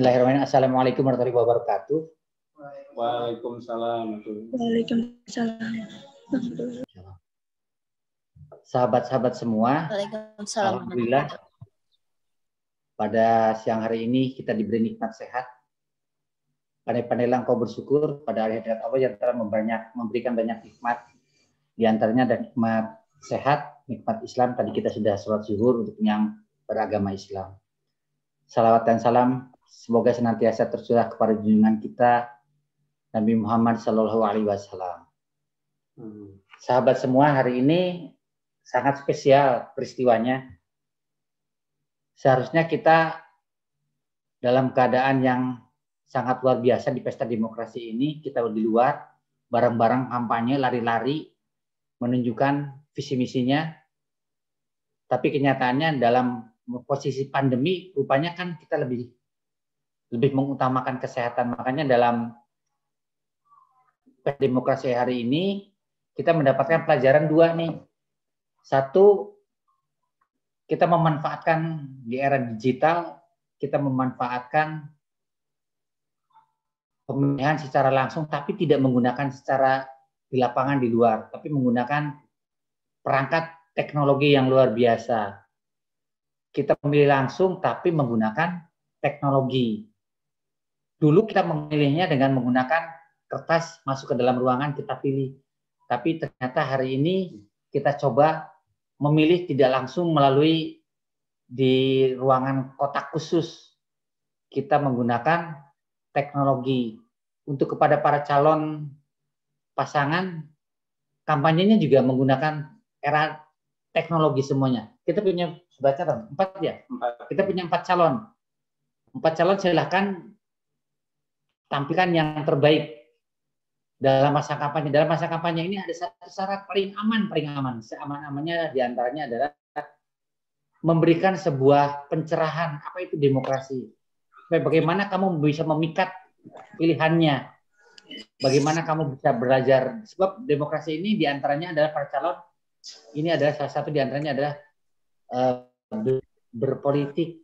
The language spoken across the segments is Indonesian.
Bismillahirrahmanirrahim. Assalamualaikum warahmatullahi wabarakatuh. Waalaikumsalam. Waalaikumsalam. Sahabat-sahabat semua, alhamdulillah pada siang hari ini kita diberi nikmat sehat. Pandai-pandailah engkau bersyukur pada hari hadirat Allah yang telah memberikan banyak nikmat. Di antaranya ada nikmat sehat, nikmat Islam. Tadi kita sudah sholat zuhur untuk yang beragama Islam. Salawat dan salam semoga senantiasa tercurah kepada junjungan kita Nabi Muhammad SAW. Sahabat semua, hari ini sangat spesial peristiwanya. Seharusnya kita dalam keadaan yang sangat luar biasa di pesta demokrasi ini, kita di luar bareng-bareng kampanye, lari-lari menunjukkan visi misinya. Tapi kenyataannya dalam posisi pandemi rupanya kan kita lebih mengutamakan kesehatan. Makanya dalam demokrasi hari ini kita mendapatkan pelajaran dua nih. Satu, kita memanfaatkan di era digital, kita memanfaatkan pemilihan secara langsung tapi tidak menggunakan secara di lapangan di luar, tapi menggunakan perangkat teknologi yang luar biasa. Kita memilih langsung tapi menggunakan teknologi. Dulu kita memilihnya dengan menggunakan kertas, masuk ke dalam ruangan kita pilih. Tapi ternyata hari ini kita coba memilih tidak langsung melalui di ruangan kotak khusus. Kita menggunakan teknologi. Untuk kepada para calon pasangan, kampanyenya juga menggunakan era teknologi semuanya. Kita punya berapa calon? 4 ya? 4. Kita punya 4 calon. 4 calon silahkan tampilkan yang terbaik dalam masa kampanye. Dalam masa kampanye ini ada satu syarat paling aman. Seaman-amannya diantaranya adalah memberikan sebuah pencerahan. Apa itu demokrasi? Bagaimana kamu bisa memikat pilihannya? Bagaimana kamu bisa belajar? Sebab demokrasi ini diantaranya adalah para calon. Ini adalah salah satu diantaranya adalah berpolitik,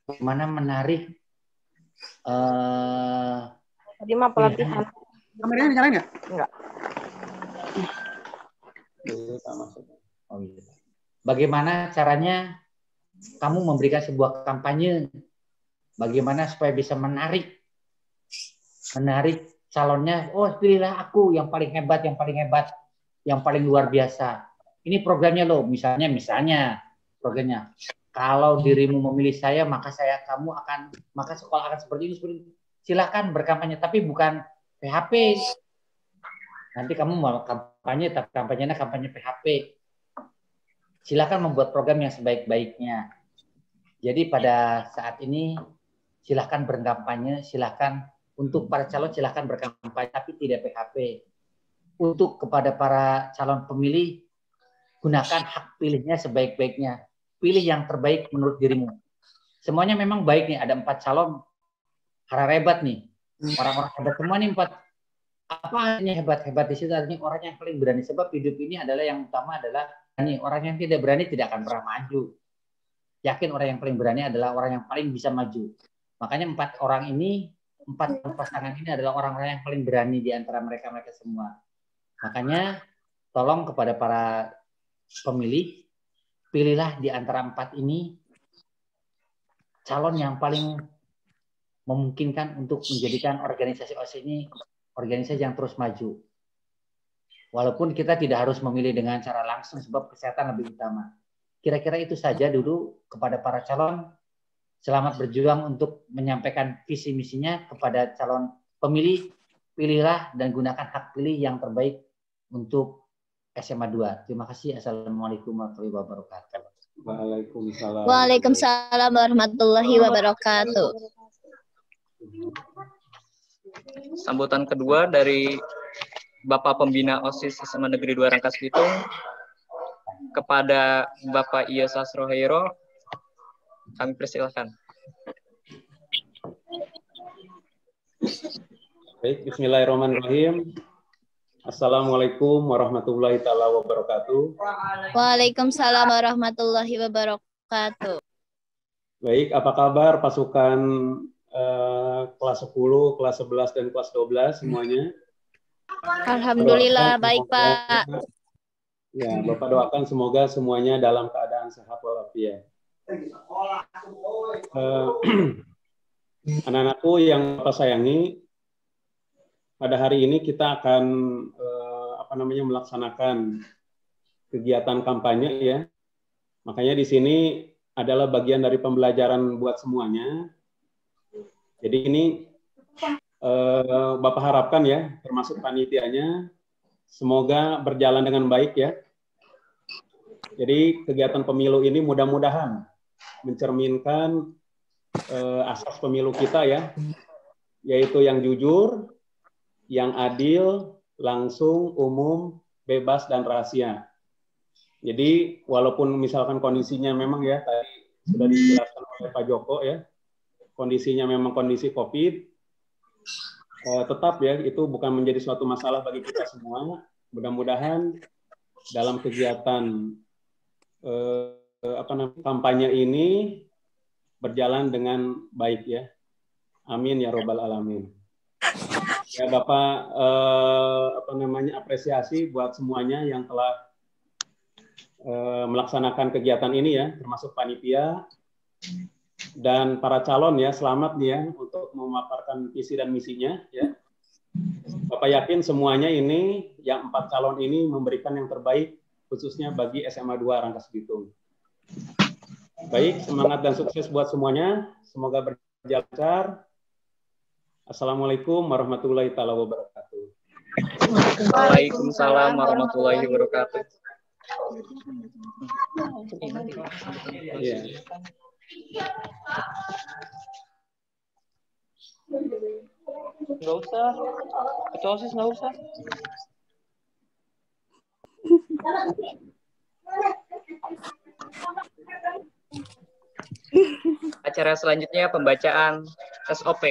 bagaimana menarik tadi mah pelatihan. Kameranya nyalain nggak? Enggak. Oh, iya. Bagaimana caranya kamu memberikan sebuah kampanye, bagaimana supaya bisa menarik calonnya. Oh, pilihlah aku yang paling hebat, yang paling luar biasa. Ini programnya loh, misalnya programnya. Kalau dirimu memilih saya, maka sekolah akan seperti ini. Silakan berkampanye, tapi bukan PHP. Nanti kamu mau kampanye, tapi kampanye PHP. Silakan membuat program yang sebaik-baiknya. Jadi pada saat ini silakan berkampanye, silakan untuk para calon silakan berkampanye, tapi tidak PHP. Untuk kepada para calon pemilih, gunakan hak pilihnya sebaik-baiknya. Pilih yang terbaik menurut dirimu. Semuanya memang baik nih, ada 4 calon. Hebat nih. Orang-orang hebat semua nih 4. Apa artinya hebat-hebat di situ? Artinya orang yang paling berani. Sebab hidup ini adalah yang utama adalah berani. Orang yang tidak berani tidak akan pernah maju. Yakin orang yang paling berani adalah orang yang paling bisa maju. Makanya 4 orang ini, 4 pasangan ini adalah orang-orang yang paling berani di antara mereka semua. Makanya tolong kepada para pemilih, pilihlah di antara 4 ini calon yang paling memungkinkan untuk menjadikan organisasi OSIS ini organisasi yang terus maju. Walaupun kita tidak harus memilih dengan cara langsung sebab kesehatan lebih utama. Kira-kira itu saja dulu kepada para calon. Selamat berjuang untuk menyampaikan visi misinya kepada calon pemilih. Pilihlah dan gunakan hak pilih yang terbaik untuk SMA 2. Terima kasih. Assalamualaikum warahmatullahi wabarakatuh. Waalaikumsalam. Waalaikumsalam warahmatullahi wabarakatuh. Sambutan kedua dari Bapak Pembina OSIS SMA Negeri 2 Rangkas Bitung kepada Bapak Iyo Sastrohiro. Kami persilahkan. Baik, bismillahirrahmanirrahim. Assalamualaikum warahmatullahi taala wabarakatuh. Waalaikumsalam warahmatullahi wabarakatuh. Baik, apa kabar pasukan kelas 10, kelas 11, dan kelas 12 semuanya. Alhamdulillah, baik Pak. Ya, Bapak doakan semoga semuanya dalam keadaan sehat walafiat. Anak-anakku yang Bapak sayangi, pada hari ini kita akan melaksanakan kegiatan kampanye ya. Makanya di sini adalah bagian dari pembelajaran buat semuanya. Jadi ini Bapak harapkan ya, termasuk panitianya, semoga berjalan dengan baik ya. Jadi kegiatan pemilu ini mudah-mudahan mencerminkan asas pemilu kita ya, yaitu yang jujur, yang adil, langsung, umum, bebas, dan rahasia. Jadi walaupun misalkan kondisinya memang ya, tadi sudah dijelaskan oleh Pak Joko ya, kondisinya memang kondisi COVID, tetap ya itu bukan menjadi suatu masalah bagi kita semua. Mudah-mudahan dalam kegiatan kampanye ini berjalan dengan baik ya. Amin ya robbal alamin. Ya Bapak apresiasi buat semuanya yang telah melaksanakan kegiatan ini ya, termasuk panitia dan para calon ya. Selamat nih ya untuk memaparkan visi dan misinya ya. Bapak yakin semuanya ini yang 4 calon ini memberikan yang terbaik khususnya bagi SMA 2 Rangkas Bitung. Baik, semangat dan sukses buat semuanya. Semoga berjalan lancar. Assalamualaikum warahmatullahi wabarakatuh. Waalaikumsalam warahmatullahi wabarakatuh. Yeah. Nggak usah. Ketua OSIS nggak usah. Acara selanjutnya pembacaan SOP.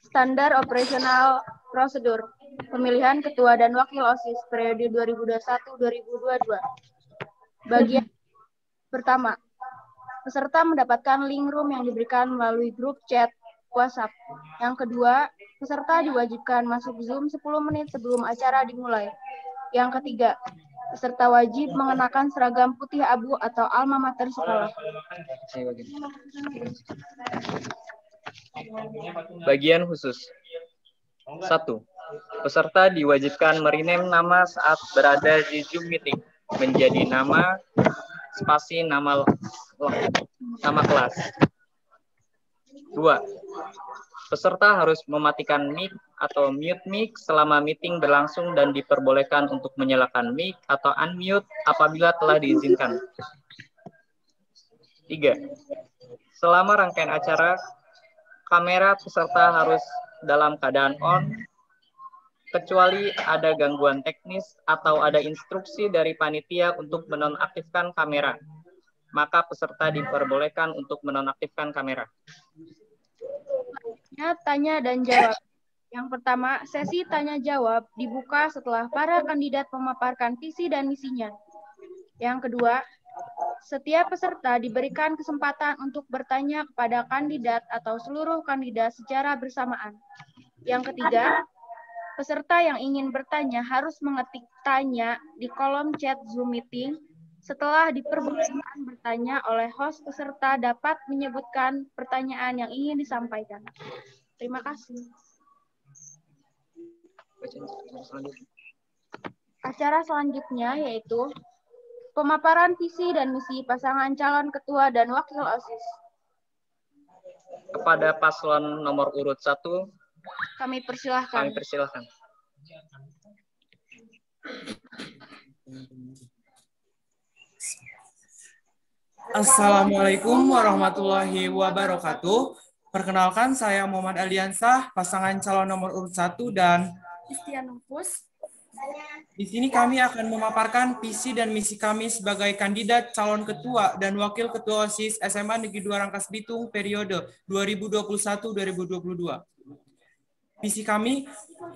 Standar operasional prosedur pemilihan ketua dan wakil OSIS periode 2021-2022. Bagian pertama, peserta mendapatkan link room yang diberikan melalui grup chat WhatsApp. Yang kedua, peserta diwajibkan masuk Zoom 10 menit sebelum acara dimulai. Yang ketiga, peserta wajib mengenakan seragam putih abu atau alma mater sekolah. Bagian khusus. 1. Peserta diwajibkan merename nama saat berada di Zoom meeting menjadi nama spasi nama kelas. 2. Peserta harus mematikan mic atau mute mic selama meeting berlangsung dan diperbolehkan untuk menyalakan mic atau unmute apabila telah diizinkan. 3. Selama rangkaian acara, kamera peserta harus dalam keadaan on, kecuali ada gangguan teknis atau ada instruksi dari panitia untuk menonaktifkan kamera. Maka peserta diperbolehkan untuk menonaktifkan kamera. Tanya dan jawab. Yang pertama, sesi tanya jawab dibuka setelah para kandidat memaparkan visi dan misinya. Yang kedua, setiap peserta diberikan kesempatan untuk bertanya kepada kandidat atau seluruh kandidat secara bersamaan. Yang ketiga, peserta yang ingin bertanya harus mengetik tanya di kolom chat Zoom meeting. Setelah diperbolehkan bertanya oleh host, peserta dapat menyebutkan pertanyaan yang ingin disampaikan. Terima kasih. Acara selanjutnya yaitu pemaparan visi dan misi pasangan calon ketua dan wakil OSIS. Kepada paslon nomor urut 1, kami persilahkan. Assalamualaikum warahmatullahi wabarakatuh. Perkenalkan, saya Muhammad Aliansah, pasangan calon nomor urut 1 dan Istianufus. Di sini kami akan memaparkan visi dan misi kami sebagai kandidat calon ketua dan wakil ketua OSIS SMA Negeri 2 Rangkas Bitung periode 2021-2022. Visi kami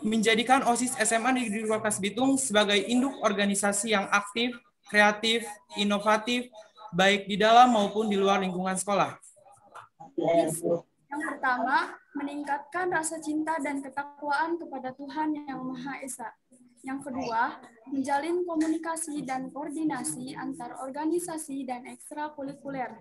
menjadikan OSIS SMA Negeri 2 Rangkas Bitung sebagai induk organisasi yang aktif, kreatif, inovatif, baik di dalam maupun di luar lingkungan sekolah. Yang pertama, meningkatkan rasa cinta dan ketakwaan kepada Tuhan Yang Maha Esa. Yang kedua, menjalin komunikasi dan koordinasi antar organisasi dan ekstrakurikuler.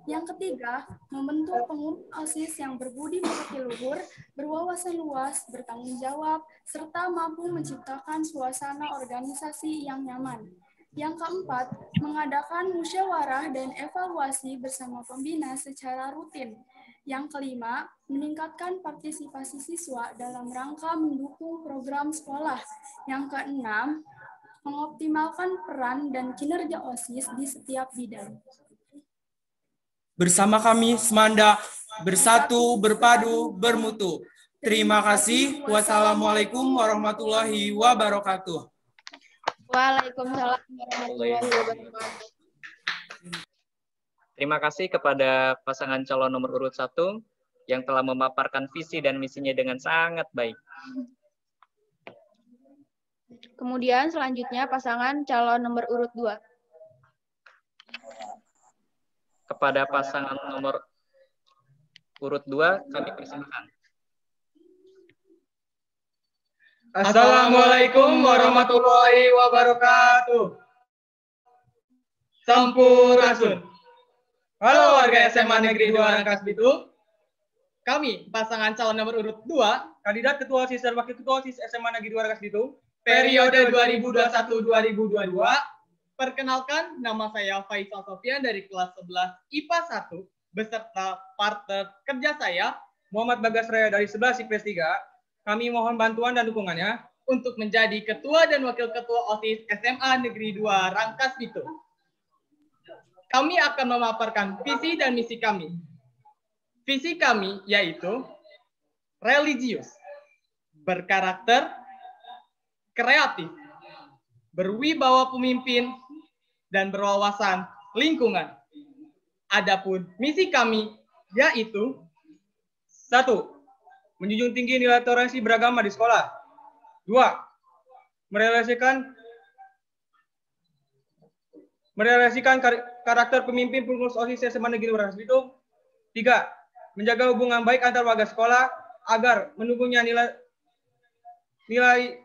Yang ketiga, membentuk pengurus OSIS yang berbudi pekerti luhur, berwawasan luas, bertanggung jawab, serta mampu menciptakan suasana organisasi yang nyaman. Yang keempat, mengadakan musyawarah dan evaluasi bersama pembina secara rutin. Yang kelima, meningkatkan partisipasi siswa dalam rangka mendukung program sekolah. Yang keenam, mengoptimalkan peran dan kinerja OSIS di setiap bidang. Bersama kami, Semanda, bersatu, berpadu, bermutu. Terima kasih. Wassalamualaikum warahmatullahi wabarakatuh. Waalaikumsalam warahmatullahi wabarakatuh. Terima kasih kepada pasangan calon nomor urut 1 yang telah memaparkan visi dan misinya dengan sangat baik. Kemudian selanjutnya pasangan calon nomor urut 2. Kepada pasangan nomor urut 2 kami persilakan. Assalamualaikum warahmatullahi wabarakatuh. Sampurasun. Halo warga SMA Negeri 2 Rangkas Bitung. Kami pasangan calon nomor urut 2, kandidat ketua OSIS dan wakil ketua OSIS SMA Negeri 2 Rangkas Bitung periode 2021-2022. Perkenalkan, nama saya Faisal Sofian dari kelas 11 IPA 1 beserta partner kerja saya Muhammad Bagas Raya dari 11 IPS 3. Kami mohon bantuan dan dukungannya untuk menjadi ketua dan wakil ketua OSIS SMA Negeri 2 Rangkas Bitung. Kami akan memaparkan visi dan misi kami. Visi kami yaitu religius, berkarakter, kreatif, berwibawa pemimpin, dan berwawasan lingkungan. Adapun misi kami yaitu 1. Menjunjung tinggi nilai toleransi beragama di sekolah. 2. Merealisasikan karakter pemimpin pengurus OSIS SMA Negeri 2 Rangkas Bitung. 3. Menjaga hubungan baik antar warga sekolah agar menumbuhnya nilai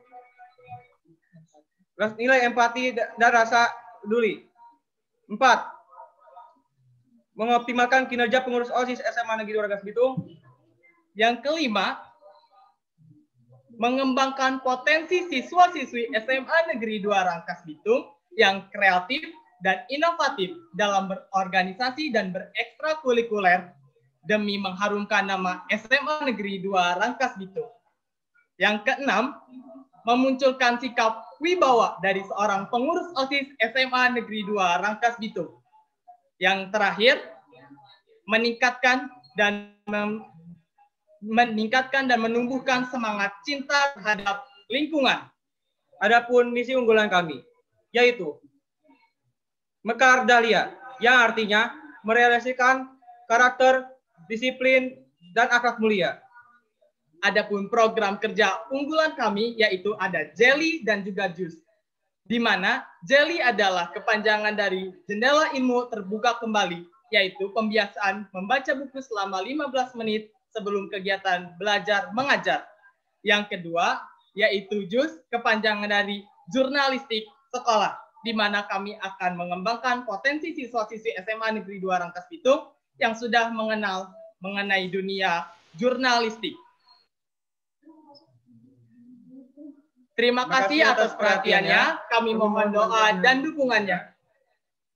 empati dan rasa peduli. 4. Mengoptimalkan kinerja pengurus OSIS SMA Negeri 2 Rangkas Bitung. Yang kelima, mengembangkan potensi siswa-siswi SMA Negeri 2 Rangkas Bitung yang kreatif dan inovatif dalam berorganisasi dan berekstrakurikuler demi mengharumkan nama SMA Negeri 2 Rangkas Bitung. Yang keenam, memunculkan sikap wibawa dari seorang pengurus OSIS SMA Negeri 2 Rangkas Bitung. Yang terakhir, meningkatkan dan menumbuhkan semangat cinta terhadap lingkungan. Adapun misi unggulan kami, yaitu Mekar Dahlia, yang artinya merealisasikan karakter, disiplin, dan akhlak mulia. Adapun program kerja unggulan kami yaitu ada Jelly dan juga Jus. Di mana Jelly adalah kepanjangan dari jendela ilmu terbuka kembali, yaitu pembiasaan membaca buku selama 15 menit sebelum kegiatan belajar mengajar. Yang kedua yaitu Jus, kepanjangan dari jurnalistik sekolah, di mana kami akan mengembangkan potensi siswa-siswi SMA Negeri 2 Rangkas Bitung yang sudah mengenal mengenai dunia jurnalistik. Terima kasih atas perhatiannya. Kami mohon doa dan dukungannya.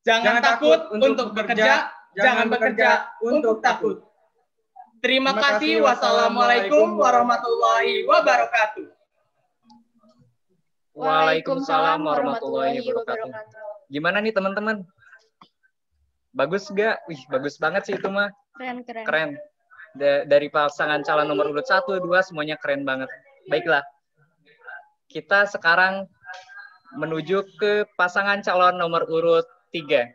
Jangan takut untuk bekerja, jangan bekerja untuk takut. Terima kasih. Wassalamualaikum warahmatullahi wabarakatuh. Waalaikumsalam warahmatullahi wabarakatuh. Gimana nih teman-teman? Bagus gak? Wih, bagus banget sih itu mah. Keren. Dari pasangan calon nomor urut 1, 2 semuanya keren banget. Baiklah. Kita sekarang menuju ke pasangan calon nomor urut 3.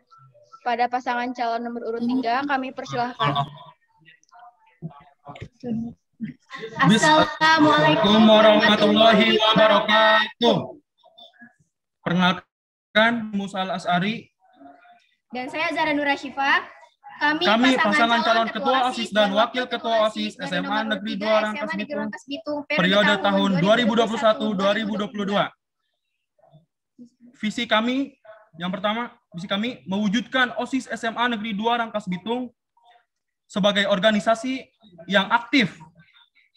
Pada pasangan calon nomor urut 3 kami persilahkan. Assalamualaikum warahmatullahi wabarakatuh. Perkenalkan, Musa Al-As'ari. Dan saya Zara Nurashifa. Kami pasangan calon ketua OSIS dan wakil ketua OSIS SMA Negeri 2 Rangkas Bitung periode tahun 2021-2022. Visi kami yang pertama, visi kami mewujudkan OSIS SMA Negeri 2 Rangkas Bitung sebagai organisasi yang aktif,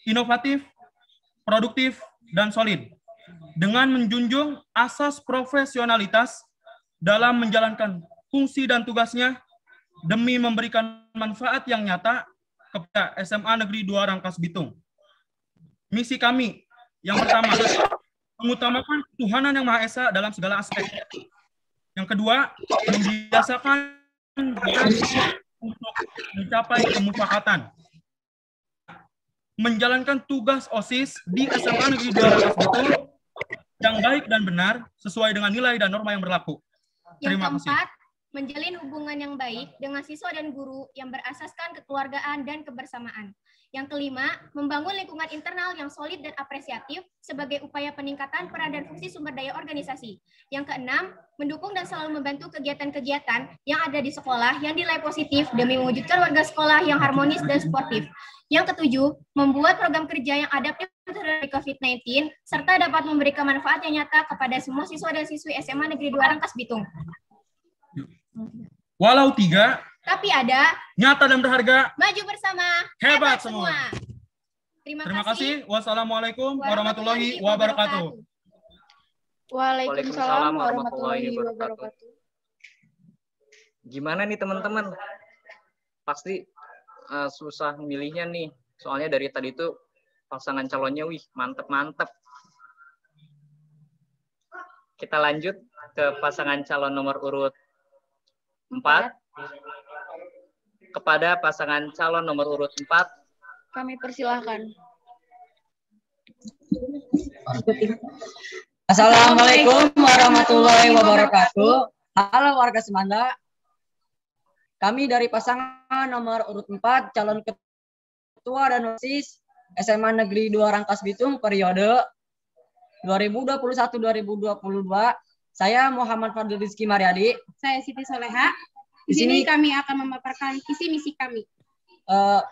inovatif, produktif, dan solid dengan menjunjung asas profesionalitas dalam menjalankan fungsi dan tugasnya demi memberikan manfaat yang nyata kepada SMA Negeri 2 Rangkas Bitung. Misi kami yang pertama, mengutamakan ketuhanan yang Maha Esa dalam segala aspek. Yang kedua, membiasakan untuk mencapai kemufakatan. Menjalankan tugas OSIS di SMA Negeri 2 Rangkas Bitung yang baik dan benar sesuai dengan nilai dan norma yang berlaku. Terima kasih. Yang keempat, menjalin hubungan yang baik dengan siswa dan guru yang berasaskan kekeluargaan dan kebersamaan. Yang kelima, membangun lingkungan internal yang solid dan apresiatif sebagai upaya peningkatan peran dan fungsi sumber daya organisasi. Yang keenam, mendukung dan selalu membantu kegiatan-kegiatan yang ada di sekolah yang dinilai positif demi mewujudkan warga sekolah yang harmonis dan sportif. Yang ketujuh, membuat program kerja yang adaptif terhadap COVID-19 serta dapat memberikan manfaat yang nyata kepada semua siswa dan siswi SMA Negeri 2 Rangkas Bitung. Walau tiga, tapi ada, nyata dan berharga, maju bersama, hebat semua. Terima kasih. Wassalamualaikum warahmatullahi wabarakatuh. Waalaikumsalam warahmatullahi wabarakatuh. Gimana nih teman-teman? Pasti susah milihnya nih. Soalnya dari tadi tuh pasangan calonnya, wih, mantep-mantep. Kita lanjut ke pasangan calon nomor urut 4. Kepada pasangan calon nomor urut 4, kami persilahkan. Assalamualaikum warahmatullahi wabarakatuh. Halo warga Semanda. Kami dari pasangan nomor urut 4, calon ketua dan OSIS SMA Negeri 2 Rangkas Bitung periode 2021-2022. Saya Muhammad Fadil Rizky Mariadi. Saya Siti Soleha. Di sini kami akan memaparkan visi misi kami.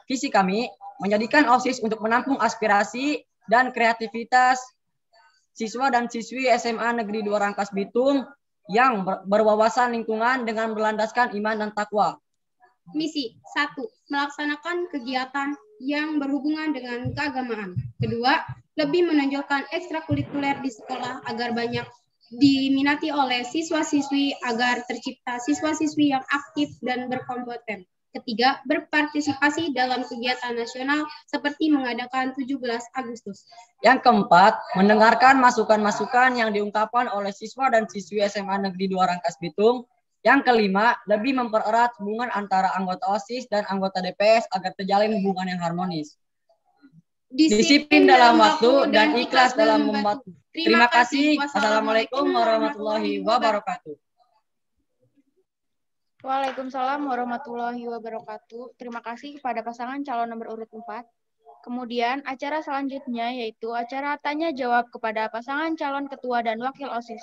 Visi kami menjadikan OSIS untuk menampung aspirasi dan kreativitas siswa dan siswi SMA Negeri 2 Rangkas Bitung yang berwawasan lingkungan dengan berlandaskan iman dan takwa. Misi 1. Melaksanakan kegiatan yang berhubungan dengan keagamaan. Kedua, lebih menonjolkan ekstrakurikuler di sekolah agar banyak diminati oleh siswa-siswi agar tercipta siswa-siswi yang aktif dan berkompeten. Ketiga, berpartisipasi dalam kegiatan nasional seperti mengadakan 17 Agustus. Yang keempat, mendengarkan masukan-masukan yang diungkapkan oleh siswa dan siswi SMA Negeri 2 Rangkas Bitung. Yang kelima, lebih mempererat hubungan antara anggota OSIS dan anggota DPS agar terjalin hubungan yang harmonis. Disiplin dalam waktu dan ikhlas dalam membantu. Terima kasih. Wassalamualaikum warahmatullahi wabarakatuh. Waalaikumsalam warahmatullahi wabarakatuh. Terima kasih kepada pasangan calon nomor urut 4. Kemudian acara selanjutnya yaitu acara tanya jawab kepada pasangan calon ketua dan wakil OSIS.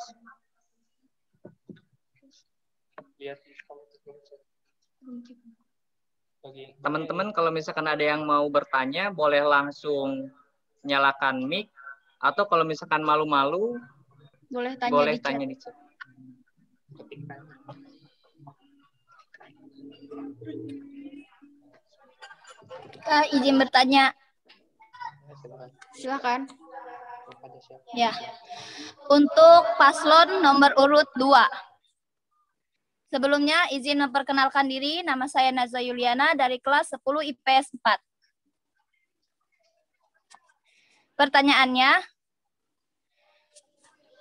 Teman-teman kalau misalkan ada yang mau bertanya boleh langsung nyalakan mic, atau kalau misalkan malu-malu boleh tanya di chat. Izin bertanya. Silakan. Ya. Untuk paslon nomor urut 2. Sebelumnya izin memperkenalkan diri, nama saya Naza Yuliana dari kelas 10 IPS 4. Pertanyaannya,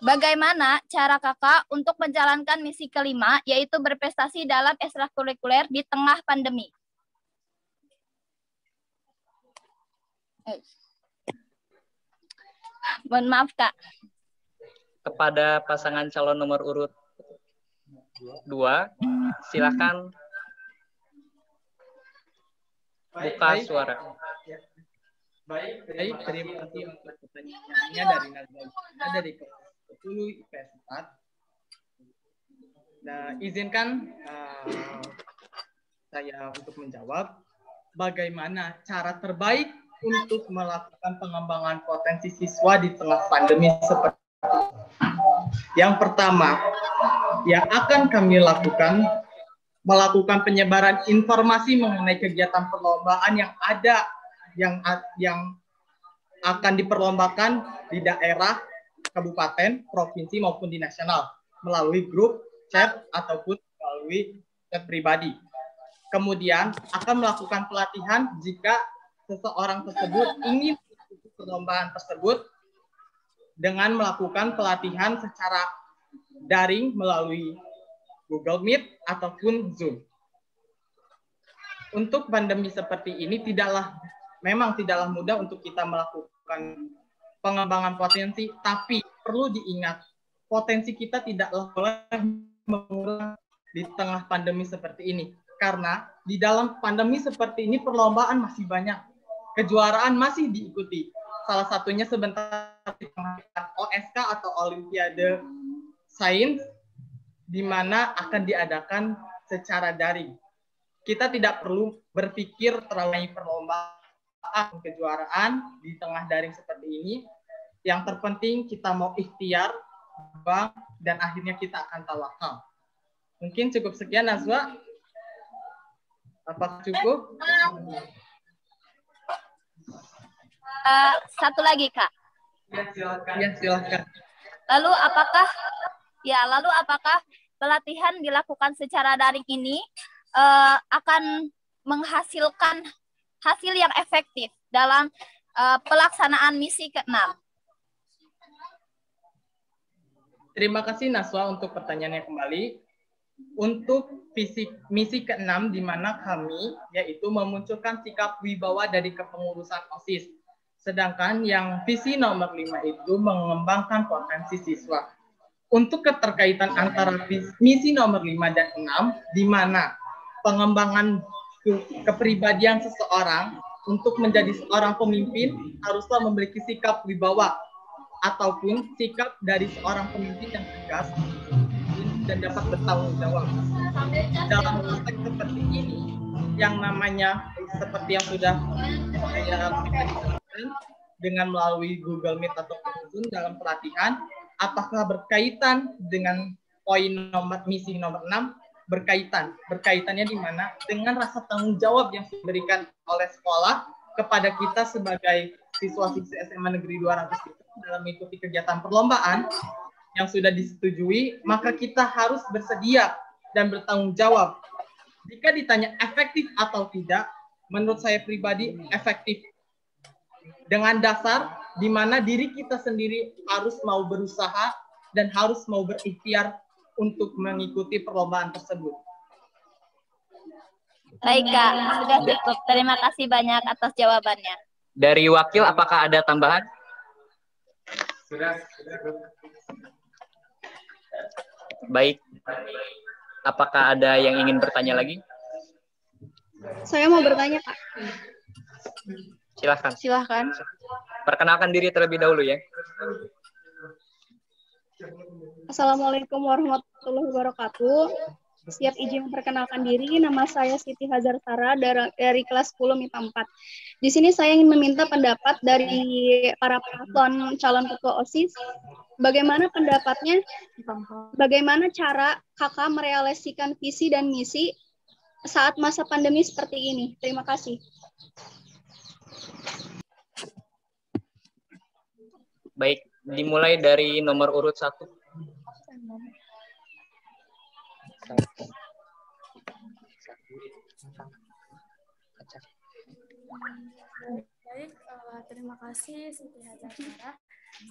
bagaimana cara kakak untuk menjalankan misi kelima, yaitu berprestasi dalam ekstrakurikuler di tengah pandemi? Mohon maaf, Kak. Kepada pasangan calon nomor urut 2, silakan buka suara. Baik, terima kasih untuk pertanyaannya dari Nazarina dari kelas 10 IPS 4. Nah, izinkan saya untuk menjawab bagaimana cara terbaik untuk melakukan pengembangan potensi siswa di tengah pandemi seperti ini. Yang pertama, yang akan kami lakukan, melakukan penyebaran informasi mengenai kegiatan perlombaan yang ada, yang akan diperlombakan di daerah, kabupaten, provinsi, maupun di nasional, melalui grup, chat, ataupun melalui chat pribadi. Kemudian akan melakukan pelatihan jika seseorang tersebut ingin mengikuti perlombaan tersebut dengan melakukan pelatihan secara daring melalui Google Meet ataupun Zoom. Untuk pandemi seperti ini memang tidaklah mudah untuk kita melakukan pengembangan potensi, tapi perlu diingat potensi kita tidaklah boleh mengurang di tengah pandemi seperti ini. Karena di dalam pandemi seperti ini perlombaan masih banyak, kejuaraan masih diikuti. Salah satunya sebentar OSK atau Olimpiade Sains, di mana akan diadakan secara daring. Kita tidak perlu berpikir terlalu perlombaan kejuaraan di tengah daring seperti ini. Yang terpenting kita mau ikhtiar, dan akhirnya kita akan tawakal. Mungkin cukup sekian, Nazwa. Apakah cukup? Satu lagi, Kak. Ya, silakan. Ya, silakan. Lalu apakah pelatihan dilakukan secara daring ini akan menghasilkan hasil yang efektif dalam pelaksanaan misi ke-6? Terima kasih Naswa untuk pertanyaannya kembali. Untuk misi ke-6 di mana kami yaitu memunculkan sikap wibawa dari kepengurusan OSIS. Sedangkan yang visi nomor 5 itu mengembangkan potensi siswa. Untuk keterkaitan antara misi nomor 5 dan 6 di mana pengembangan kepribadian seseorang untuk menjadi seorang pemimpin haruslah memiliki sikap wibawa ataupun sikap dari seorang pemimpin yang tegas dan dapat bertanggung jawab. Dalam konteks seperti ini, yang namanya seperti yang sudah saya sampaikan dengan melalui Google Meet atau Zoom dalam pelatihan, apakah berkaitan dengan poin misi nomor 6? Berkaitannya di mana? Dengan rasa tanggung jawab yang diberikan oleh sekolah kepada kita sebagai siswa-siswi SMA Negeri 200 itu dalam mengikuti kegiatan perlombaan yang sudah disetujui, maka kita harus bersedia dan bertanggung jawab. Jika ditanya efektif atau tidak, menurut saya pribadi efektif. Dengan dasar di mana diri kita sendiri harus mau berusaha dan harus mau berikhtiar untuk mengikuti perlombaan tersebut. Baik, Kak. Sudah cukup. Terima kasih banyak atas jawabannya. Dari wakil, apakah ada tambahan? Sudah. Baik. Apakah ada yang ingin bertanya lagi? Saya mau bertanya, Kak. Silahkan. Silahkan. Perkenalkan diri terlebih dahulu ya. Assalamualaikum warahmatullahi wabarakatuh. Siap izin memperkenalkan diri, nama saya Siti Hazar Sara dari kelas 10 MIPA 4. Di sini saya ingin meminta pendapat dari para paslon calon ketua OSIS. Bagaimana pendapatnya, bagaimana cara kakak merealisasikan visi dan misi saat masa pandemi seperti ini? Terima kasih. Baik, dimulai dari nomor urut 1. Baik, terima kasih Siti Hajar Sara.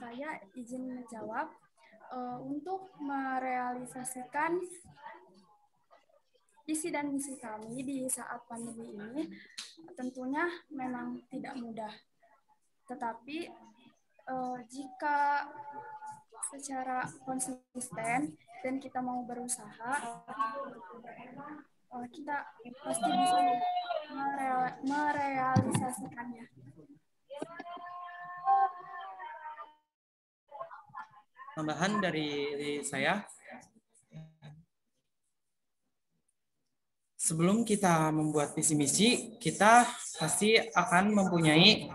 Saya izin menjawab. Untuk merealisasikan visi dan misi kami di saat pandemi ini, tentunya memang tidak mudah. Tetapi jika secara konsisten dan kita mau berusaha, kita pasti bisa merealisasikannya. Tambahan dari saya Sebelum kita membuat visi misi, kita pasti akan mempunyai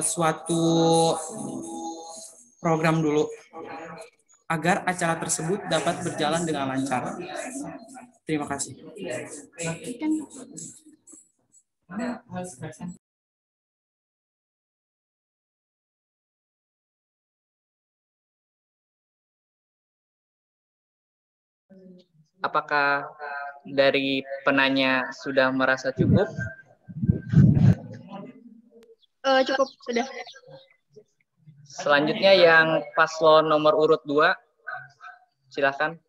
suatu program dulu agar acara tersebut dapat berjalan dengan lancar. Terima kasih. Apakah dari penanya sudah merasa cukup? Cukup, sudah. Selanjutnya yang paslon nomor urut 2, silakan.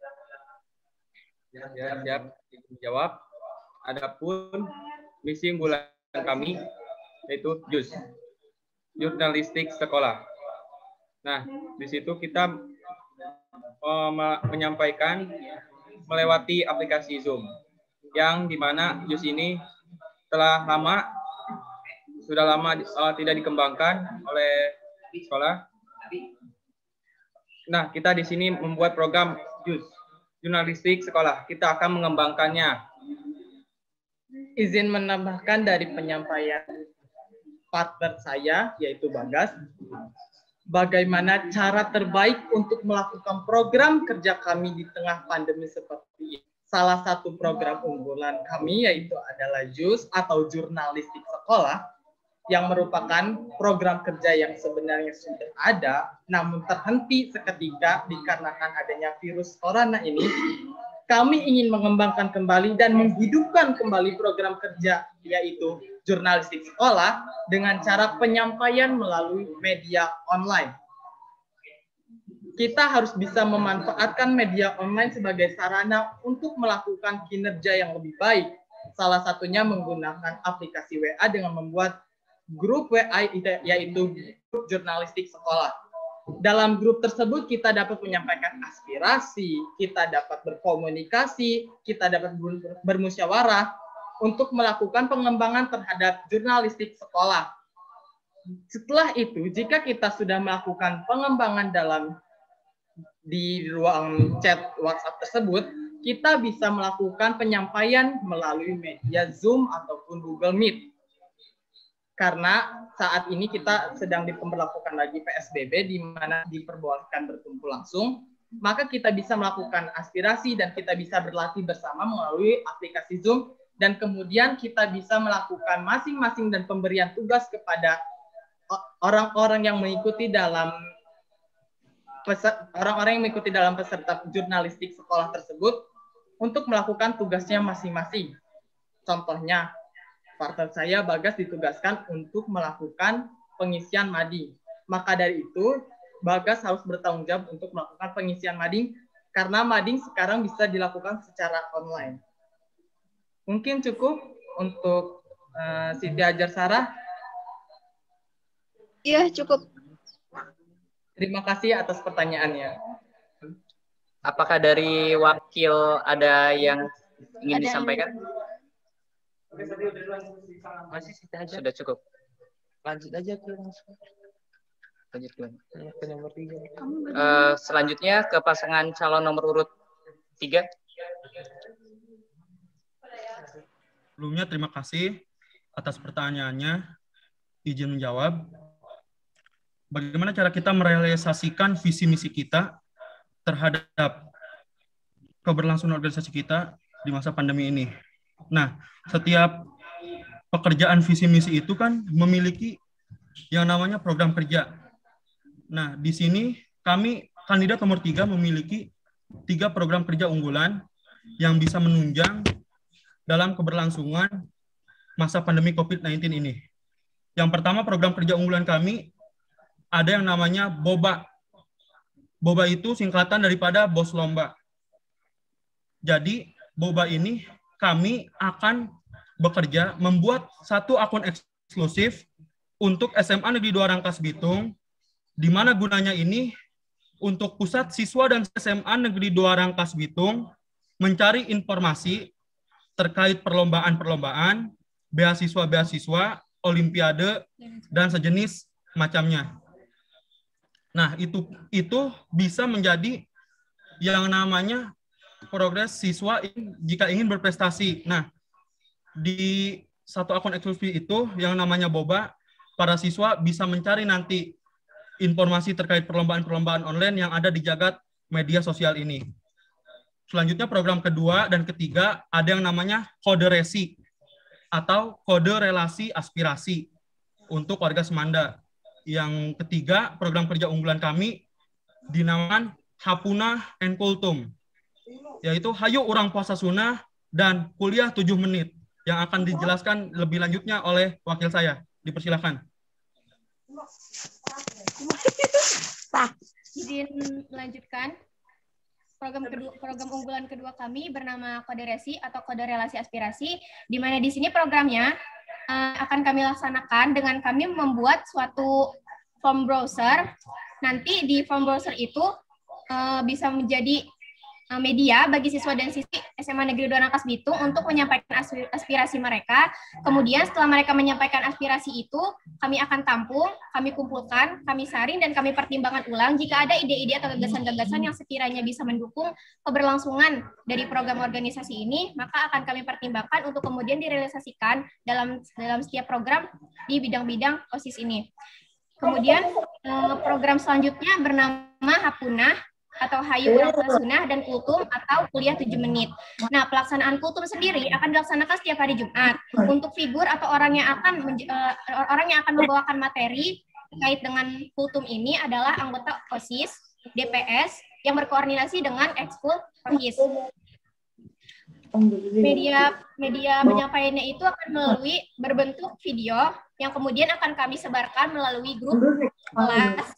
Ya, siap. Jawab. Adapun misi unggulan kami yaitu JUS, jurnalistik sekolah. Nah, di situ kita menyampaikan melewati aplikasi Zoom, yang dimana JUS ini sudah lama tidak dikembangkan oleh sekolah. Nah, kita di sini membuat program JUS, jurnalistik sekolah. Kita akan mengembangkannya. Izin menambahkan dari penyampaian partner saya, yaitu Bagas, bagaimana cara terbaik untuk melakukan program kerja kami di tengah pandemi seperti ini. Salah satu program unggulan kami yaitu adalah JUS atau jurnalistik sekolah, yang merupakan program kerja yang sebenarnya sudah ada, namun terhenti seketika dikarenakan adanya virus corona ini. Kami ingin mengembangkan kembali dan menghidupkan kembali program kerja, yaitu jurnalistik sekolah, dengan cara penyampaian melalui media online. Kita harus bisa memanfaatkan media online sebagai sarana untuk melakukan kinerja yang lebih baik. Salah satunya menggunakan aplikasi WA dengan membuat grup WA, yaitu grup jurnalistik sekolah. Dalam grup tersebut kita dapat menyampaikan aspirasi, kita dapat berkomunikasi, kita dapat bermusyawarah untuk melakukan pengembangan terhadap jurnalistik sekolah. Setelah itu, jika kita sudah melakukan pengembangan di ruang chat WhatsApp tersebut, kita bisa melakukan penyampaian melalui media Zoom ataupun Google Meet. Karena saat ini kita sedang diberlakukan lagi PSBB, di mana diperbolehkan berkumpul langsung, maka kita bisa melakukan aspirasi dan kita bisa berlatih bersama melalui aplikasi Zoom, dan kemudian kita bisa melakukan masing-masing dan pemberian tugas kepada orang-orang yang mengikuti dalam peserta jurnalistik sekolah tersebut untuk melakukan tugasnya masing-masing. Contohnya, partner saya Bagas ditugaskan untuk melakukan pengisian mading. Maka dari itu, Bagas harus bertanggung jawab untuk melakukan pengisian mading, karena mading sekarang bisa dilakukan secara online. Mungkin cukup untuk Siti Hajar Sarah. Iya, cukup. Terima kasih atas pertanyaannya. Apakah dari wakil ada yang ingin disampaikan? Masih Siti Hajar. Sudah cukup. Lanjut aja ke nomor 3. Selanjutnya ke pasangan calon nomor urut 3. Sebelumnya terima kasih atas pertanyaannya. Izin menjawab. Bagaimana cara kita merealisasikan visi misi kita terhadap keberlangsungan organisasi kita di masa pandemi ini? Nah, setiap pekerjaan visi misi itu kan memiliki yang namanya program kerja. Nah, di sini kami kandidat nomor 3 memiliki 3 program kerja unggulan yang bisa menunjang dalam keberlangsungan masa pandemi COVID-19 ini. Yang pertama, program kerja unggulan kami ada yang namanya BOBA. BOBA itu singkatan daripada Bos Lomba. Jadi, BOBA ini kami akan bekerja membuat satu akun eksklusif untuk SMA Negeri 2 Rangkas Bitung, di mana gunanya ini untuk pusat siswa dan SMA Negeri 2 Rangkas Bitung mencari informasi terkait perlombaan-perlombaan, beasiswa-beasiswa, olimpiade, dan sejenis macamnya. Nah, itu bisa menjadi yang namanya progres siswa jika ingin berprestasi. Nah, di satu akun eksklusif itu yang namanya Boba, para siswa bisa mencari nanti informasi terkait perlombaan-perlombaan online yang ada di jagat media sosial ini. Selanjutnya program kedua dan ketiga ada yang namanya kode resi atau kode relasi aspirasi untuk warga Semanda. Yang ketiga, program kerja unggulan kami dinamakan Hapunah and Kultum, yaitu Hayu Urang Puasa Sunnah dan Kuliah 7 Menit, yang akan dijelaskan lebih lanjutnya oleh wakil saya. Dipersilakan. Izin melanjutkan. Program unggulan kedua kami bernama Kode Resi atau Kode Relasi Aspirasi, di mana di sini programnya akan kami laksanakan dengan kami membuat suatu form browser. Nanti di form browser itu bisa menjadi media bagi siswa dan siswi SMA Negeri 2 Rangkas Bitung untuk menyampaikan aspirasi mereka. Kemudian setelah mereka menyampaikan aspirasi itu, kami akan tampung, kami kumpulkan, kami saring, dan kami pertimbangkan ulang jika ada ide-ide atau gagasan-gagasan yang sekiranya bisa mendukung keberlangsungan dari program organisasi ini, maka akan kami pertimbangkan untuk kemudian direalisasikan dalam setiap program di bidang-bidang OSIS ini. Kemudian program selanjutnya bernama Hapunah atau Hayu Urang Puasa Sunnah dan Kultum atau Kuliah 7 Menit. Nah, pelaksanaan Kultum sendiri akan dilaksanakan setiap hari Jumat. Untuk figur atau orang yang akan membawakan materi terkait dengan Kultum ini adalah anggota OSIS, DPS yang berkoordinasi dengan Ekskul Rohis. Media penyampaiannya itu akan melalui berbentuk video yang kemudian akan kami sebarkan melalui grup kelas,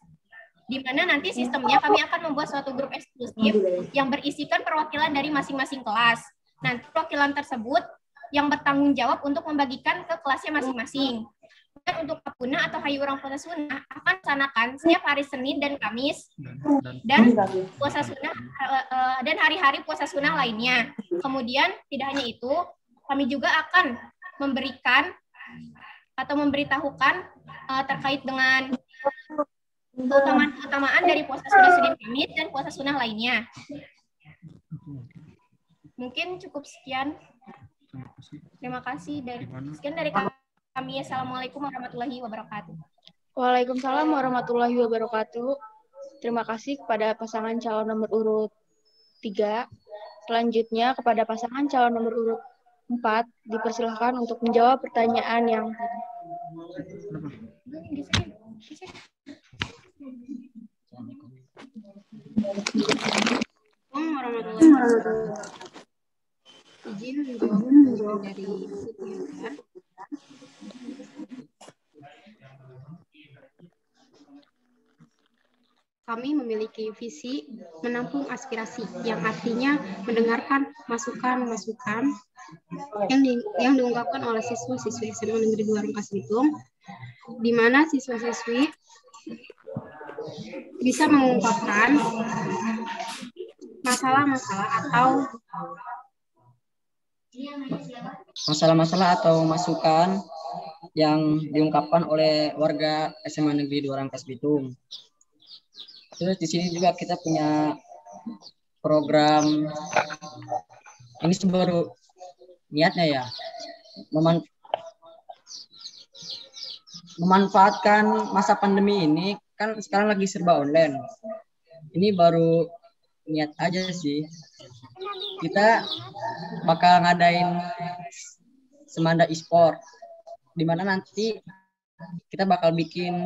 di mana nanti sistemnya kami akan membuat suatu grup eksklusif yang berisikan perwakilan dari masing-masing kelas. Nanti perwakilan tersebut yang bertanggung jawab untuk membagikan ke kelasnya masing-masing. Dan untuk Hapunah atau Hayu Urang Puasa Sunnah akan dilaksanakan setiap hari Senin dan Kamis dan puasa sunnah dan hari-hari puasa sunnah lainnya. Kemudian tidak hanya itu, kami juga akan memberikan atau memberitahukan terkait dengan keutamaan dari puasa sunnah Senin Kamis dan puasa sunnah lainnya. Mungkin cukup sekian. Terima kasih dari sekian dari kami. Assalamualaikum warahmatullahi wabarakatuh. Waalaikumsalam warahmatullahi wabarakatuh. Terima kasih kepada pasangan calon nomor urut 3. Selanjutnya kepada pasangan calon nomor urut 4 dipersilahkan untuk menjawab pertanyaan yang tadi. Warahmatullahi wabarakatuh. Izin menjawab dari Siti. Kami memiliki visi menampung aspirasi, yang artinya mendengarkan masukan-masukan yang diungkapkan oleh siswa-siswi SMA Negeri 2 Rangkas Bitung, di mana siswa-siswi bisa mengungkapkan masalah-masalah atau masukan yang diungkapkan oleh warga SMA Negeri 2 Rangkas Bitung. Terus di sini juga kita punya program, ini baru niatnya ya, memanfaatkan masa pandemi ini, kan sekarang lagi serba online. Ini baru niat aja sih. Kita bakal ngadain Semanda e-sport, di mana nanti kita bakal bikin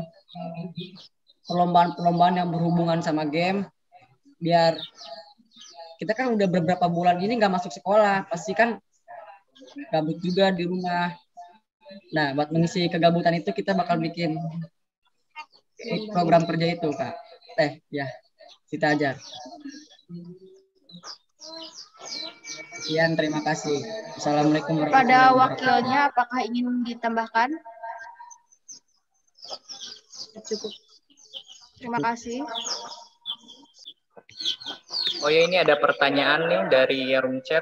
perlombaan-perlombaan yang berhubungan sama game, biar kita kan udah beberapa bulan ini nggak masuk sekolah, pasti kan gabut juga di rumah. Nah, buat mengisi kegabutan itu kita bakal bikin program kerja itu, Kak. Ya, kita ajar. Sekian, terima kasih. Assalamualaikum warahmatullahi Pada wabarakatuh. wakilnya, apakah ingin ditambahkan? Cukup. Terima kasih. Oh ya, ini ada pertanyaan nih dari room chat.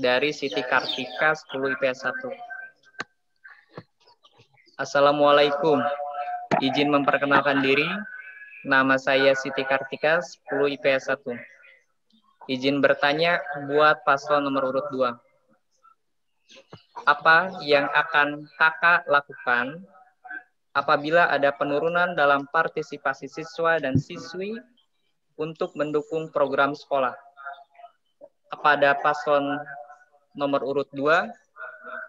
Dari Siti Kartika 10 IPS 1. Assalamualaikum. Izin memperkenalkan diri. Nama saya Siti Kartika, 10 IPS 1. Izin bertanya buat paslon nomor urut 2. Apa yang akan kakak lakukan apabila ada penurunan dalam partisipasi siswa dan siswi untuk mendukung program sekolah? Kepada paslon nomor urut 2,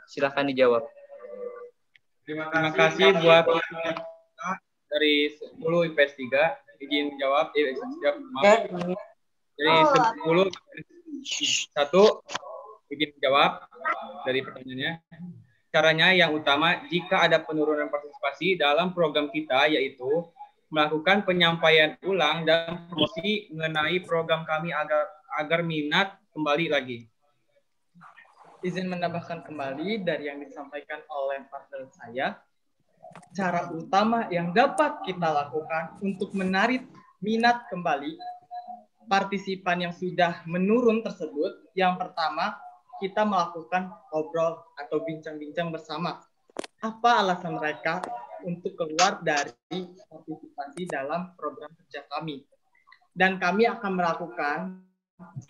silahkan dijawab. Terima kasih buat dari 10 IPS 3. Izin jawab. Maaf. Dari 10 1 izin jawab dari pertanyaannya. Caranya yang utama jika ada penurunan partisipasi dalam program kita yaitu melakukan penyampaian ulang dan promosi mengenai program kami agar minat kembali lagi. Izin menambahkan kembali dari yang disampaikan oleh partner saya, cara utama yang dapat kita lakukan untuk menarik minat kembali partisipan yang sudah menurun tersebut, yang pertama kita melakukan ngobrol atau bincang-bincang bersama. Apa alasan mereka untuk keluar dari partisipasi dalam program kerja kami? Dan kami akan melakukan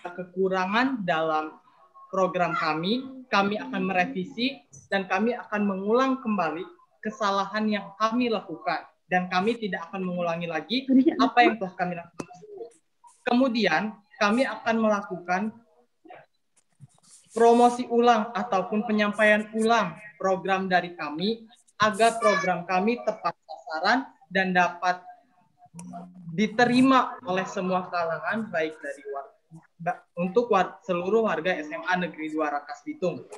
kekurangan dalam program kami akan merevisi dan kami akan mengulang kembali kesalahan yang kami lakukan dan kami tidak akan mengulangi lagi apa yang telah kami lakukan. Kemudian kami akan melakukan promosi ulang ataupun penyampaian ulang program dari kami agar program kami tepat sasaran dan dapat diterima oleh semua kalangan baik dari untuk seluruh warga SMA Negeri 2 Rangkas Bitung.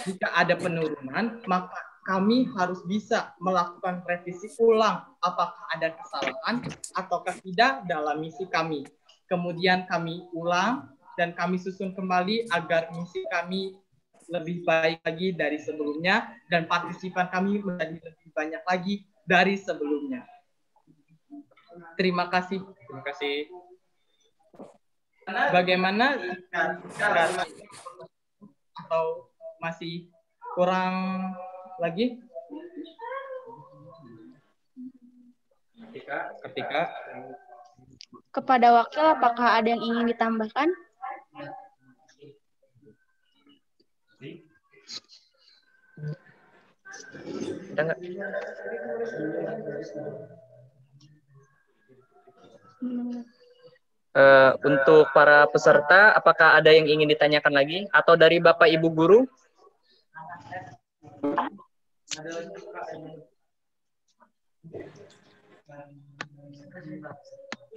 Jika ada penurunan, maka kami harus bisa melakukan revisi ulang apakah ada kesalahan ataukah tidak dalam misi kami. Kemudian kami ulang dan kami susun kembali agar misi kami lebih baik lagi dari sebelumnya dan partisipan kami menjadi lebih banyak lagi dari sebelumnya. Terima kasih. Terima kasih. Bagaimana atau masih kurang lagi? Ketika Kepada wakil, apakah ada yang ingin ditambahkan? Untuk para peserta, apakah ada yang ingin ditanyakan lagi? Atau dari Bapak Ibu Guru?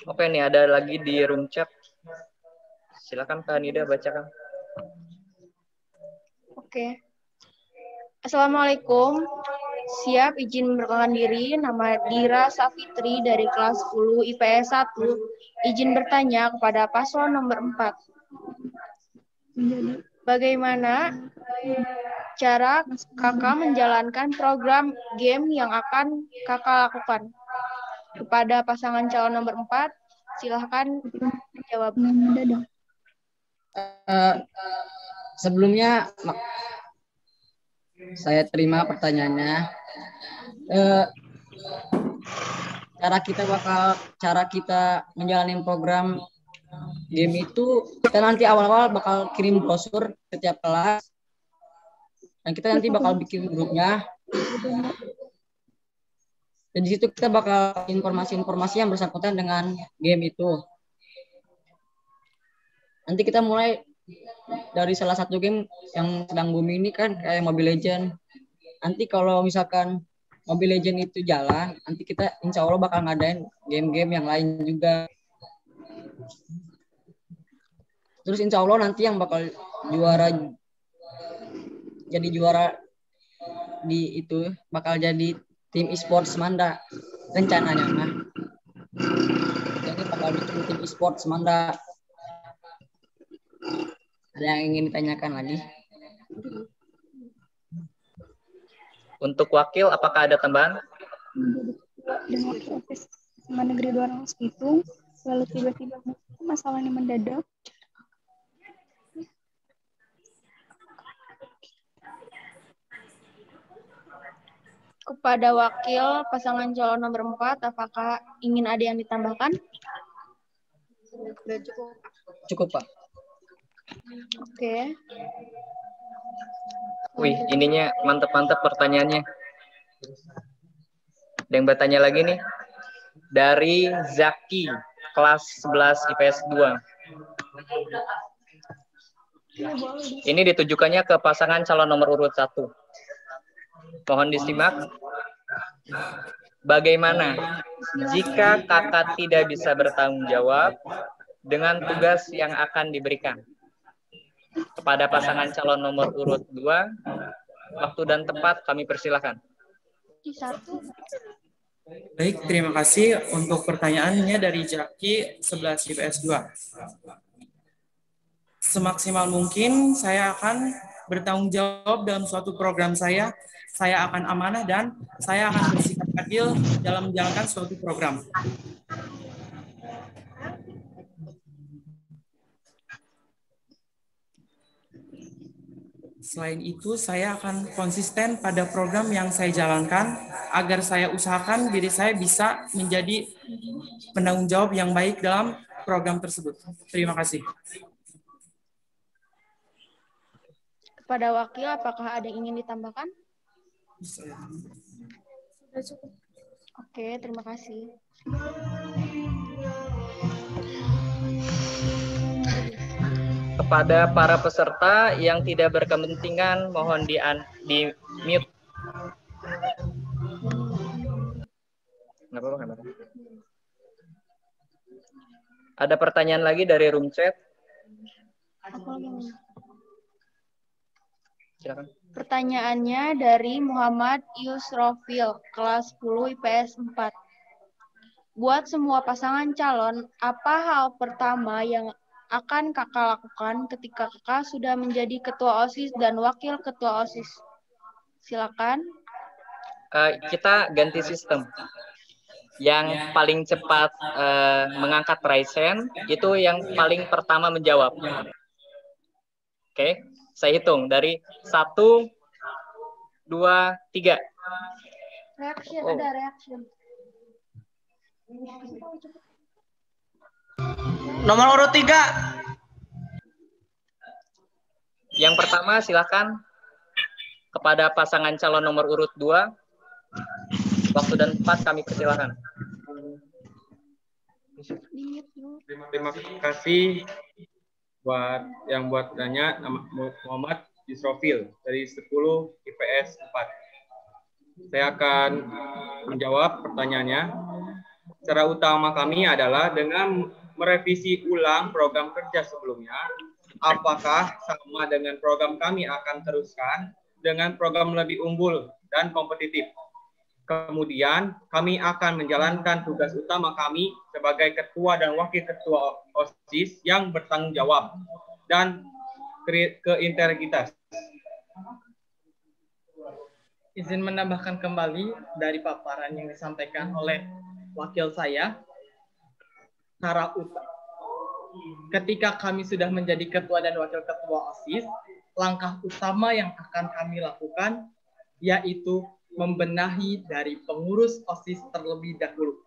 Oke, nih ada lagi di room chat. Silakan Kak Nida bacakan. Oke. Assalamualaikum. Siap, izin memperkenalkan diri. Nama Dira Safitri dari kelas 10 IPS 1. Izin bertanya kepada paslon nomor 4. Bagaimana cara kakak menjalankan program game yang akan kakak lakukan? Kepada pasangan calon nomor 4, silahkan menjawab. Sebelumnya saya terima pertanyaannya. Cara kita menjalani program game itu, kita nanti awal-awal bakal kirim brosur setiap kelas dan kita nanti bakal bikin grupnya. Dan di situ kita bakal informasi-informasi yang bersangkutan dengan game itu. Nanti kita mulai dari salah satu game yang sedang booming ini kan kayak Mobile Legends. Nanti kalau misalkan Mobile Legends itu jalan, nanti kita insya Allah bakal ngadain game-game yang lain juga. Terus insya Allah nanti yang bakal jadi juara di itu bakal jadi tim e-sports Manda rencananya mah. Jadi bakal bikin tim e-sports Manda. Ada yang ingin ditanyakan lagi? Untuk wakil, apakah ada tambahan? Dan wakil SMA Negeri 2 Rangkas Bitung, lalu tiba-tiba masalahnya mendadak. Kepada wakil pasangan calon nomor 4, apakah ingin ada yang ditambahkan? Sudah cukup. Cukup, Pak. Oke. Wih, ininya mantep-mantep pertanyaannya. Ada yang bertanya lagi nih. Dari Zaki, kelas 11 IPS 2. Ini ditujukannya ke pasangan calon nomor urut 1. Mohon disimak. Bagaimana jika kakak tidak bisa bertanggung jawab dengan tugas yang akan diberikan? Kepada pasangan calon nomor urut 2, waktu dan tempat kami persilahkan. Baik, terima kasih untuk pertanyaannya dari Jaki 11 IPS 2. Semaksimal mungkin saya akan bertanggung jawab dalam suatu program saya akan amanah dan saya akan bersikap adil dalam menjalankan suatu program. Selain itu, saya akan konsisten pada program yang saya jalankan agar saya usahakan diri saya bisa menjadi penanggung jawab yang baik dalam program tersebut. Terima kasih. Kepada wakil, apakah ada yang ingin ditambahkan? Sudah cukup. Oke, terima kasih. Kepada para peserta yang tidak berkepentingan, mohon di mute. Nggak apa-apa, nggak apa-apa. Ada pertanyaan lagi dari room chat? Silakan. Pertanyaannya dari Muhammad Yusrofil, kelas 10 IPS 4. Buat semua pasangan calon, apa hal pertama yang akan kakak lakukan ketika kakak sudah menjadi ketua OSIS dan wakil ketua OSIS? Silakan. Kita ganti sistem. Yang paling cepat mengangkat raise hand, itu yang paling pertama menjawab. Oke, saya hitung dari 1, 2, 3. Reaction, Oh. ada reaction. Nomor urut 3. Yang pertama silakan kepada pasangan calon nomor urut 2. Waktu dan tempat kami persilakan. Terima kasih buat tanya, nama Muhammad Yusrofil dari 10 IPS 4. Saya akan menjawab pertanyaannya. Cara utama kami adalah dengan merevisi ulang program kerja sebelumnya. Apakah sama dengan program kami akan teruskan dengan program lebih unggul dan kompetitif. Kemudian kami akan menjalankan tugas utama kami sebagai ketua dan wakil ketua OSIS yang bertanggung jawab dan keintegritas. Izin menambahkan kembali dari paparan yang disampaikan oleh wakil saya. Cara utama ketika kami sudah menjadi ketua dan wakil ketua OSIS, langkah utama yang akan kami lakukan yaitu membenahi dari pengurus OSIS terlebih dahulu.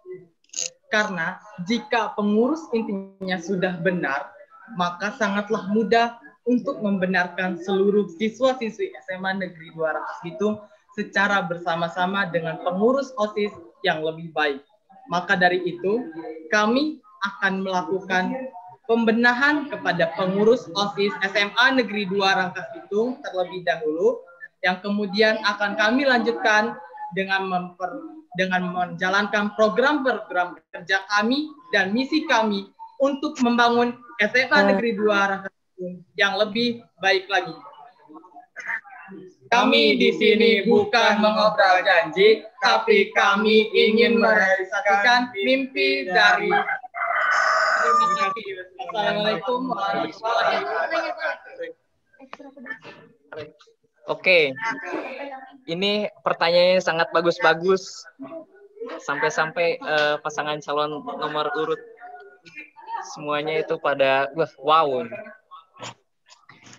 Karena jika pengurus intinya sudah benar, maka sangatlah mudah untuk membenarkan seluruh siswa-siswi SMA Negeri 200 Bitung secara bersama-sama dengan pengurus OSIS yang lebih baik. Maka dari itu, kami akan melakukan pembenahan kepada pengurus OSIS SMA Negeri 2 Rangkas Bitung terlebih dahulu, yang kemudian akan kami lanjutkan dengan menjalankan program-program kerja kami dan misi kami untuk membangun SMA Negeri 2 Rangkas Bitung yang lebih baik lagi. Kami di sini bukan mengobrol janji, tapi kami ingin merealisasikan mimpi dari. Terima kasih. Assalamualaikum warahmatullahi wabarakatuh. Oke, ini pertanyaannya sangat bagus-bagus. Sampai-sampai pasangan calon nomor urut semuanya itu pada wow.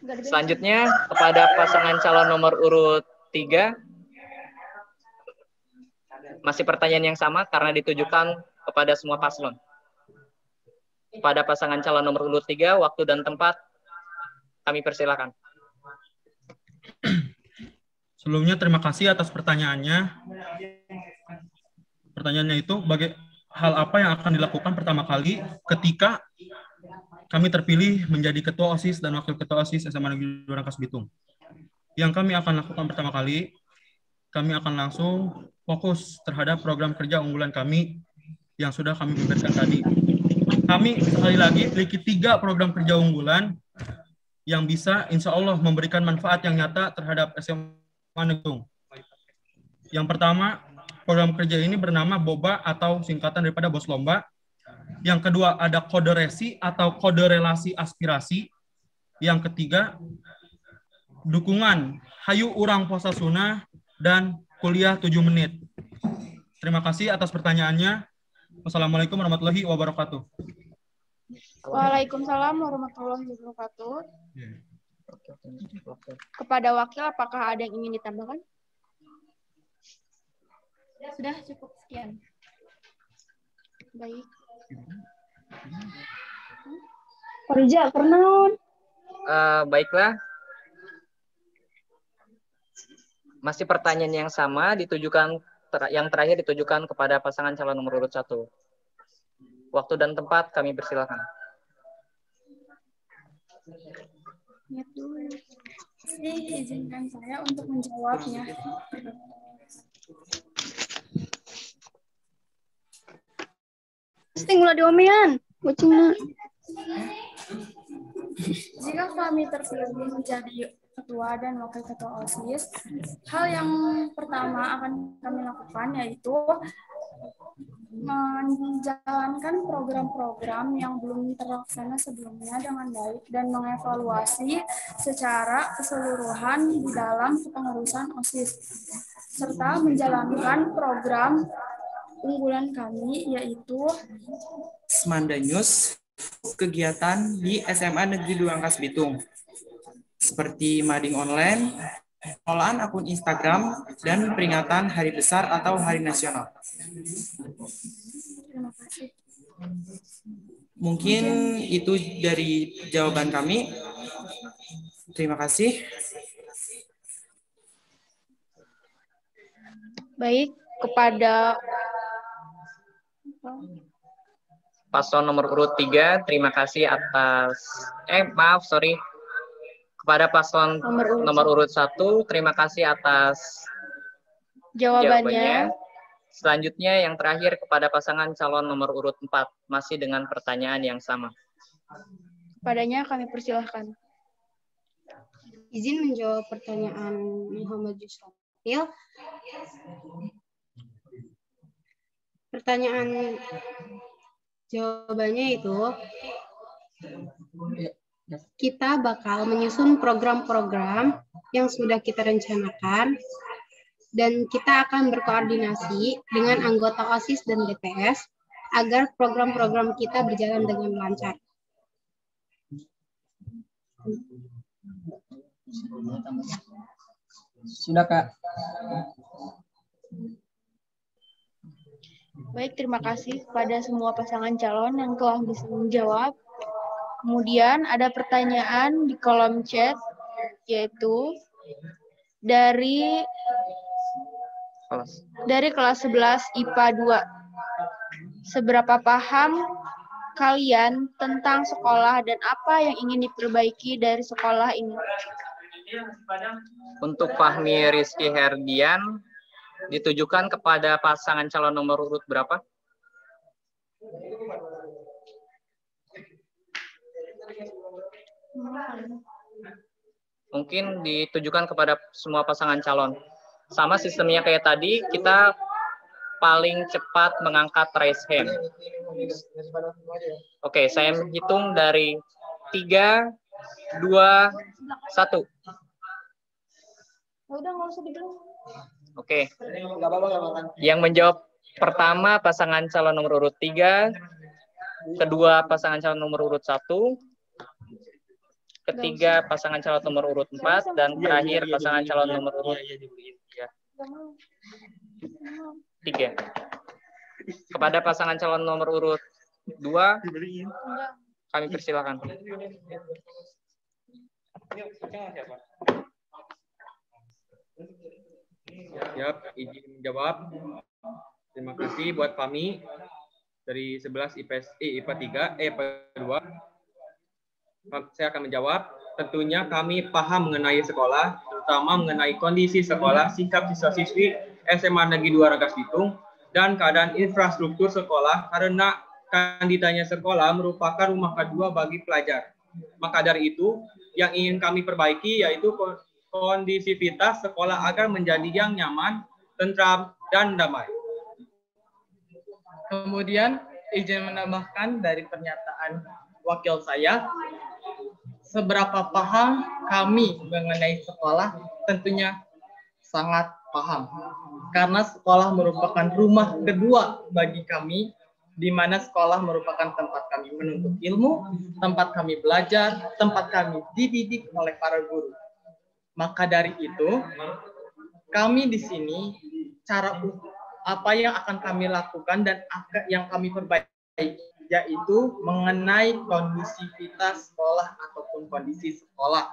Selanjutnya kepada pasangan calon nomor urut 3. Masih pertanyaan yang sama karena ditujukan kepada semua paslon. Pada pasangan calon nomor urut 3, waktu dan tempat kami persilakan. Sebelumnya terima kasih atas pertanyaannya. Pertanyaannya itu, hal apa yang akan dilakukan pertama kali ketika kami terpilih menjadi Ketua OSIS dan Wakil Ketua OSIS SMA Negeri 2 Rangkas Bitung. Yang kami akan lakukan pertama kali, kami akan langsung fokus terhadap program kerja unggulan kami yang sudah kami beberkan tadi. Kami sekali lagi memiliki 3 program kerja unggulan yang bisa insya Allah memberikan manfaat yang nyata terhadap SMA Negeri. Yang pertama, program kerja ini bernama BOBA atau singkatan daripada Bos Lomba. Yang kedua, ada kode resi atau kode relasi aspirasi. Yang ketiga, dukungan Hayu Urang Posasuna dan kuliah 7 menit. Terima kasih atas pertanyaannya. Wassalamualaikum warahmatullahi wabarakatuh. Waalaikumsalam warahmatullahi wabarakatuh. Kepada wakil, apakah ada yang ingin ditambahkan? Sudah cukup sekian. Baik. Parija, pernaon? Baiklah. Masih pertanyaan yang sama ditujukan yang terakhir ditujukan kepada pasangan calon nomor urut 1. Waktu dan tempat kami persilakan. Izinkan saya untuk menjawabnya. Tinggal diomean, kucingnya. Jika kami terpilih menjadi ketua dan wakil ketua OSIS, hal yang pertama akan kami lakukan yaitu menjalankan program-program yang belum terlaksana sebelumnya dengan baik dan mengevaluasi secara keseluruhan di dalam kepengurusan OSIS, serta menjalankan program unggulan kami yaitu Semandanyus kegiatan di SMA Negeri 2 Rangkas Bitung seperti mading online, pengelolaan akun Instagram, dan peringatan Hari Besar atau Hari Nasional. Terima kasih. Mungkin itu dari jawaban kami. Terima kasih. Baik, kepada paslon nomor urut 3, terima kasih atas kepada paslon nomor urut 1, terima kasih atas jawabannya. Selanjutnya yang terakhir kepada pasangan calon nomor urut 4, masih dengan pertanyaan yang sama. Padanya kami persilahkan. Izin menjawab pertanyaan Muhammad Yusrofil. Pertanyaan jawabannya itu, kita bakal menyusun program-program yang sudah kita rencanakan dan kita akan berkoordinasi dengan anggota OSIS dan DPS agar program-program kita berjalan dengan lancar. Sudah, Kak. Baik, terima kasih kepada semua pasangan calon yang telah bisa menjawab. Kemudian ada pertanyaan di kolom chat, yaitu dari kelas 11 IPA 2. Seberapa paham kalian tentang sekolah dan apa yang ingin diperbaiki dari sekolah ini? Untuk Fahmi Rizky Herdian, ditujukan kepada pasangan calon nomor urut berapa? Mungkin ditujukan kepada semua pasangan calon. Sama sistemnya kayak tadi, kita paling cepat mengangkat raise hand. Oke, saya menghitung dari 3, 2, 1. Udah, nggak usah dibilang. Oke. Yang menjawab pertama pasangan calon nomor urut 3, kedua pasangan calon nomor urut 1, ketiga pasangan calon nomor urut 4, dan terakhir pasangan calon nomor urut 3. 3. Kepada pasangan calon nomor urut 2, kami persilakan. Siap, izin menjawab. Terima kasih buat Fahmi dari 11 IPA 3, IPA 2. Saya akan menjawab. Tentunya kami paham mengenai sekolah, terutama mengenai kondisi sekolah, sikap siswa-siswi SMA Negeri 2 Rangkas Bitung, dan keadaan infrastruktur sekolah karena kandidanya sekolah merupakan rumah kedua bagi pelajar. Maka dari itu, yang ingin kami perbaiki yaitu kondisivitas sekolah agar menjadi yang nyaman, tentram, dan damai. Kemudian izin menambahkan dari pernyataan wakil saya, seberapa paham kami mengenai sekolah, tentunya sangat paham. Karena sekolah merupakan rumah kedua bagi kami, di mana sekolah merupakan tempat kami menuntut ilmu, tempat kami belajar, tempat kami dididik oleh para guru. Maka dari itu, kami di sini, cara apa yang akan kami lakukan dan yang kami perbaiki, yaitu mengenai kondusivitas sekolah ataupun kondisi sekolah.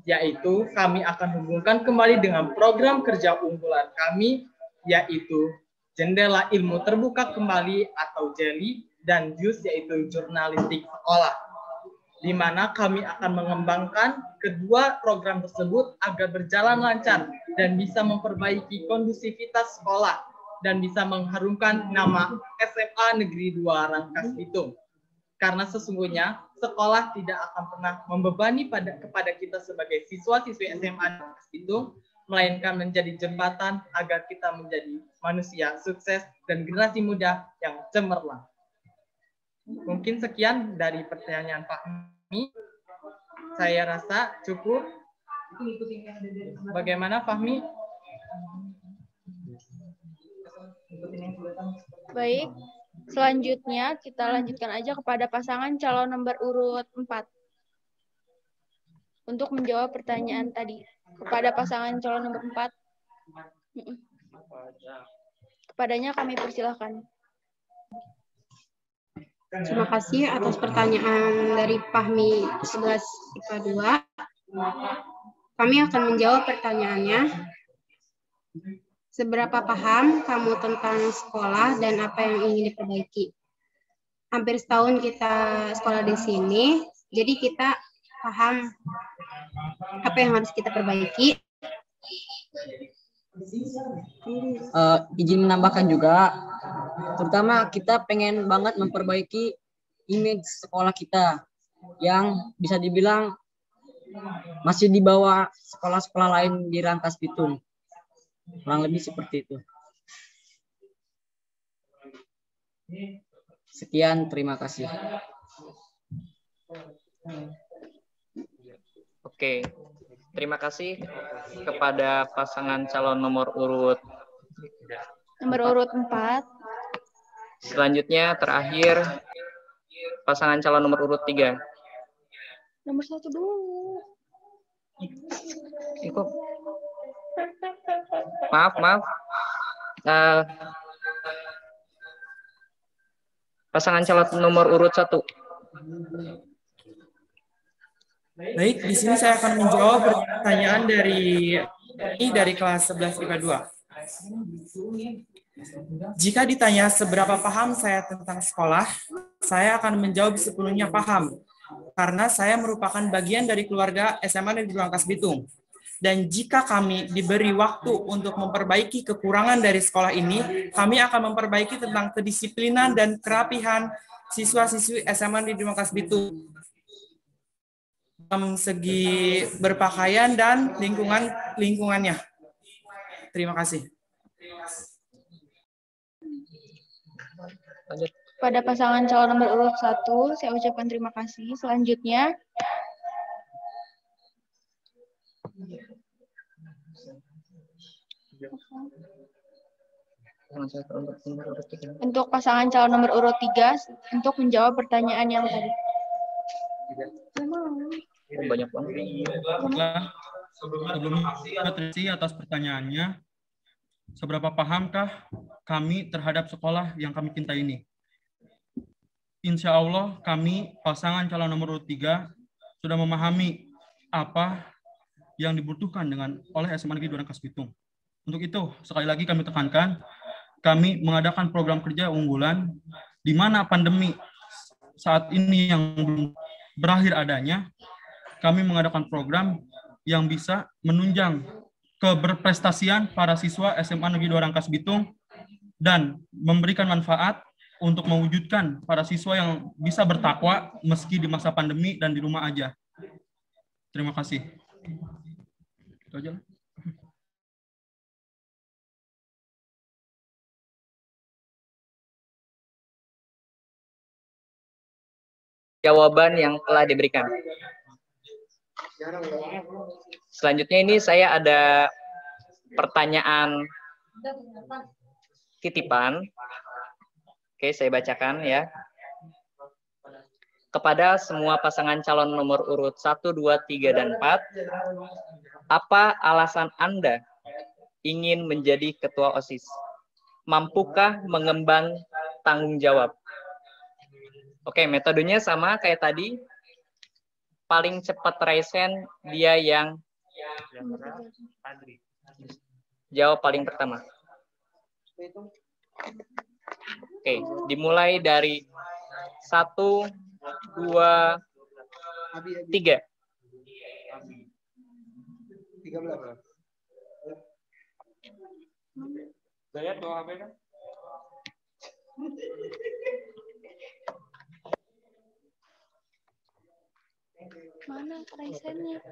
Yaitu kami akan hubungkan kembali dengan program kerja unggulan kami, yaitu Jendela Ilmu Terbuka Kembali atau JELI, dan JUS yaitu Jurnalistik Sekolah. Di mana kami akan mengembangkan kedua program tersebut agar berjalan lancar dan bisa memperbaiki kondusivitas sekolah dan bisa mengharumkan nama SMA Negeri 2 Rangkas Bitung. Karena sesungguhnya sekolah tidak akan pernah membebani kepada kita sebagai siswa-siswi SMA Rangkas Bitung, melainkan menjadi jembatan agar kita menjadi manusia sukses dan generasi muda yang cemerlang. Mungkin sekian dari pertanyaan Fahmi. Saya rasa cukup. Bagaimana Fahmi? Baik, selanjutnya kita lanjutkan aja kepada pasangan calon nomor urut 4. Untuk menjawab pertanyaan tadi. Kepada pasangan calon nomor 4. Kepadanya kami persilahkan. Terima kasih atas pertanyaan dari Fahmi 11 IPA 2. Kami akan menjawab pertanyaannya. Seberapa paham kamu tentang sekolah dan apa yang ingin diperbaiki? Hampir setahun kita sekolah di sini, jadi kita paham apa yang harus kita perbaiki. Izin menambahkan juga, terutama kita pengen banget memperbaiki image sekolah kita yang bisa dibilang masih di bawah sekolah-sekolah lain di Rangkas Bitung. Kurang lebih seperti itu. Sekian, terima kasih. Oke, terima kasih kepada pasangan calon nomor urut 4. Selanjutnya terakhir pasangan calon nomor urut 3. Nomor 1 dulu. Kok? Maaf. Pasangan calon nomor urut 1. Baik, di sini saya akan menjawab pertanyaan dari kelas 11 IPA 2. Jika ditanya seberapa paham saya tentang sekolah, saya akan menjawab sepenuhnya paham, karena saya merupakan bagian dari keluarga SMA Negeri 2 Rangkas Bitung. Dan jika kami diberi waktu untuk memperbaiki kekurangan dari sekolah ini, kami akan memperbaiki tentang kedisiplinan dan kerapihan siswa-siswi SMA Negeri 2 Rangkas Bitung. Dalam segi berpakaian dan lingkungannya. Terima kasih. Pada pasangan calon nomor urut 1, saya ucapkan terima kasih. Selanjutnya, untuk pasangan calon nomor urut 3, untuk menjawab pertanyaan yang tadi. Banyak banget. Sebelum terima kasih atas pertanyaannya. seberapa pahamkah kami terhadap sekolah yang kami cintai ini? Insya Allah kami pasangan calon nomor urut 3 sudah memahami apa yang dibutuhkan oleh SMA Negeri 2 Rangkas Bitung. Untuk itu, sekali lagi kami tekankan, kami mengadakan program kerja unggulan di mana pandemi saat ini yang belum berakhir adanya, kami mengadakan program yang bisa menunjang keberprestasian para siswa SMA Negeri 2 Rangkas Bitung dan memberikan manfaat untuk mewujudkan para siswa yang bisa bertakwa meski di masa pandemi dan di rumah aja. Terima kasih. Itu aja. Jawaban yang telah diberikan. Selanjutnya ini saya ada pertanyaan titipan. Oke, saya bacakan ya. Kepada semua pasangan calon nomor urut 1, 2, 3, dan 4, apa alasan Anda ingin menjadi ketua OSIS? Mampukah mengemban tanggung jawab? Oke, metodenya sama kayak tadi. Paling cepat raise hand, dia yang jawab paling pertama. Oke, dimulai dari 1, 2, 3. 13. Saya bawa HP kan? Mana raisennya?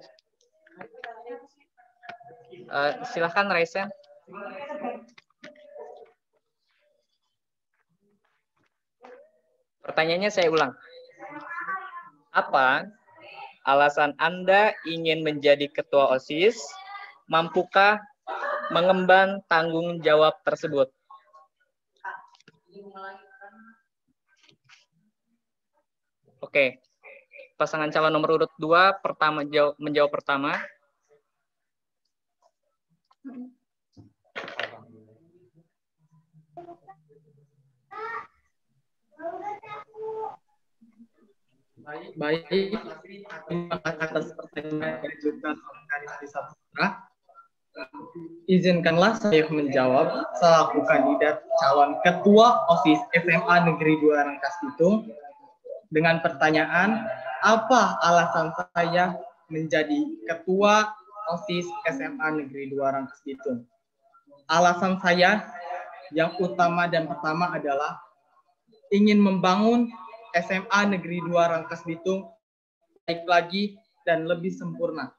Silahkan raise hand. Pertanyaannya saya ulang. Apa alasan Anda ingin menjadi ketua OSIS? Mampukah mengemban tanggung jawab tersebut? Oke. Pasangan calon nomor urut 2 menjawab pertama. Baik, terima kasih atas pertanyaan yang diajukan oleh Kanisa Putra. Izinkanlah saya menjawab selaku kandidat calon ketua OSIS SMA Negeri 2 Rangkas Bitung dengan pertanyaan, apa alasan saya menjadi ketua OSIS SMA Negeri 2 Rangkas Bitung? Alasan saya yang utama dan pertama adalah ingin membangun SMA Negeri 2 Rangkas Bitung baik lagi dan lebih sempurna.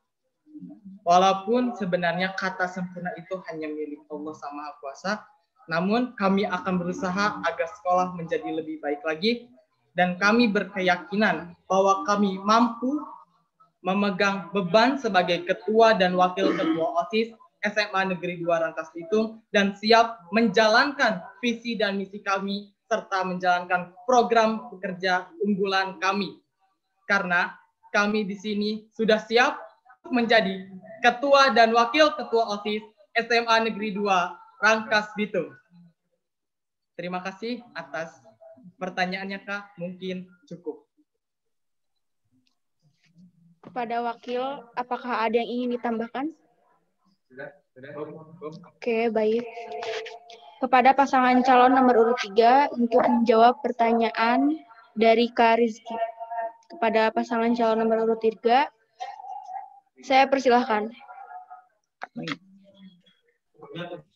Walaupun sebenarnya kata sempurna itu hanya milik Allah Sang Maha Kuasa, namun kami akan berusaha agar sekolah menjadi lebih baik lagi dan kami berkeyakinan bahwa kami mampu memegang beban sebagai ketua dan wakil ketua OSIS SMA Negeri 2 Rangkas Bitung dan siap menjalankan visi dan misi kami serta menjalankan program kerja unggulan kami. Karena kami di sini sudah siap menjadi ketua dan wakil ketua OSIS SMA Negeri 2 Rangkas Bitung. Terima kasih atas pertanyaannya, Kak. Mungkin cukup. Kepada wakil, apakah ada yang ingin ditambahkan? Oke, baik. Kepada pasangan calon nomor urut 3 untuk menjawab pertanyaan dari Kak Rizky. Kepada pasangan calon nomor urut 3, saya persilahkan.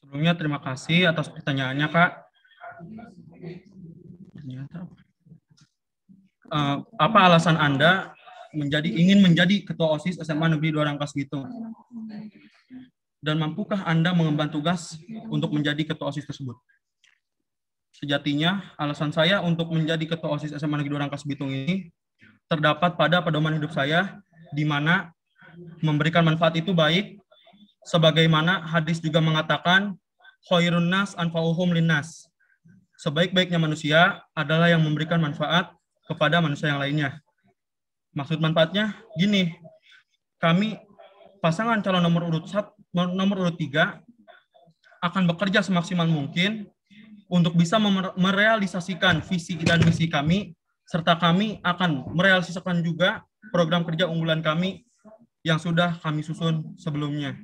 Sebelumnya terima kasih atas pertanyaannya, Kak. Apa alasan Anda ingin menjadi ketua OSIS SMA Negeri 2 Rangkas Bitung? Dan mampukah Anda mengemban tugas untuk menjadi ketua OSIS tersebut? Sejatinya, alasan saya untuk menjadi ketua OSIS SMA Negeri 2 Rangkas Bitung ini terdapat pada pedoman hidup saya, di mana memberikan manfaat itu baik, sebagaimana hadis juga mengatakan, khairun nas anfa'uhum linnas. Sebaik-baiknya manusia adalah yang memberikan manfaat kepada manusia yang lainnya. Maksud manfaatnya gini, kami pasangan calon nomor urut 3 akan bekerja semaksimal mungkin untuk bisa merealisasikan visi dan misi kami, serta kami akan merealisasikan juga program kerja unggulan kami yang sudah kami susun sebelumnya.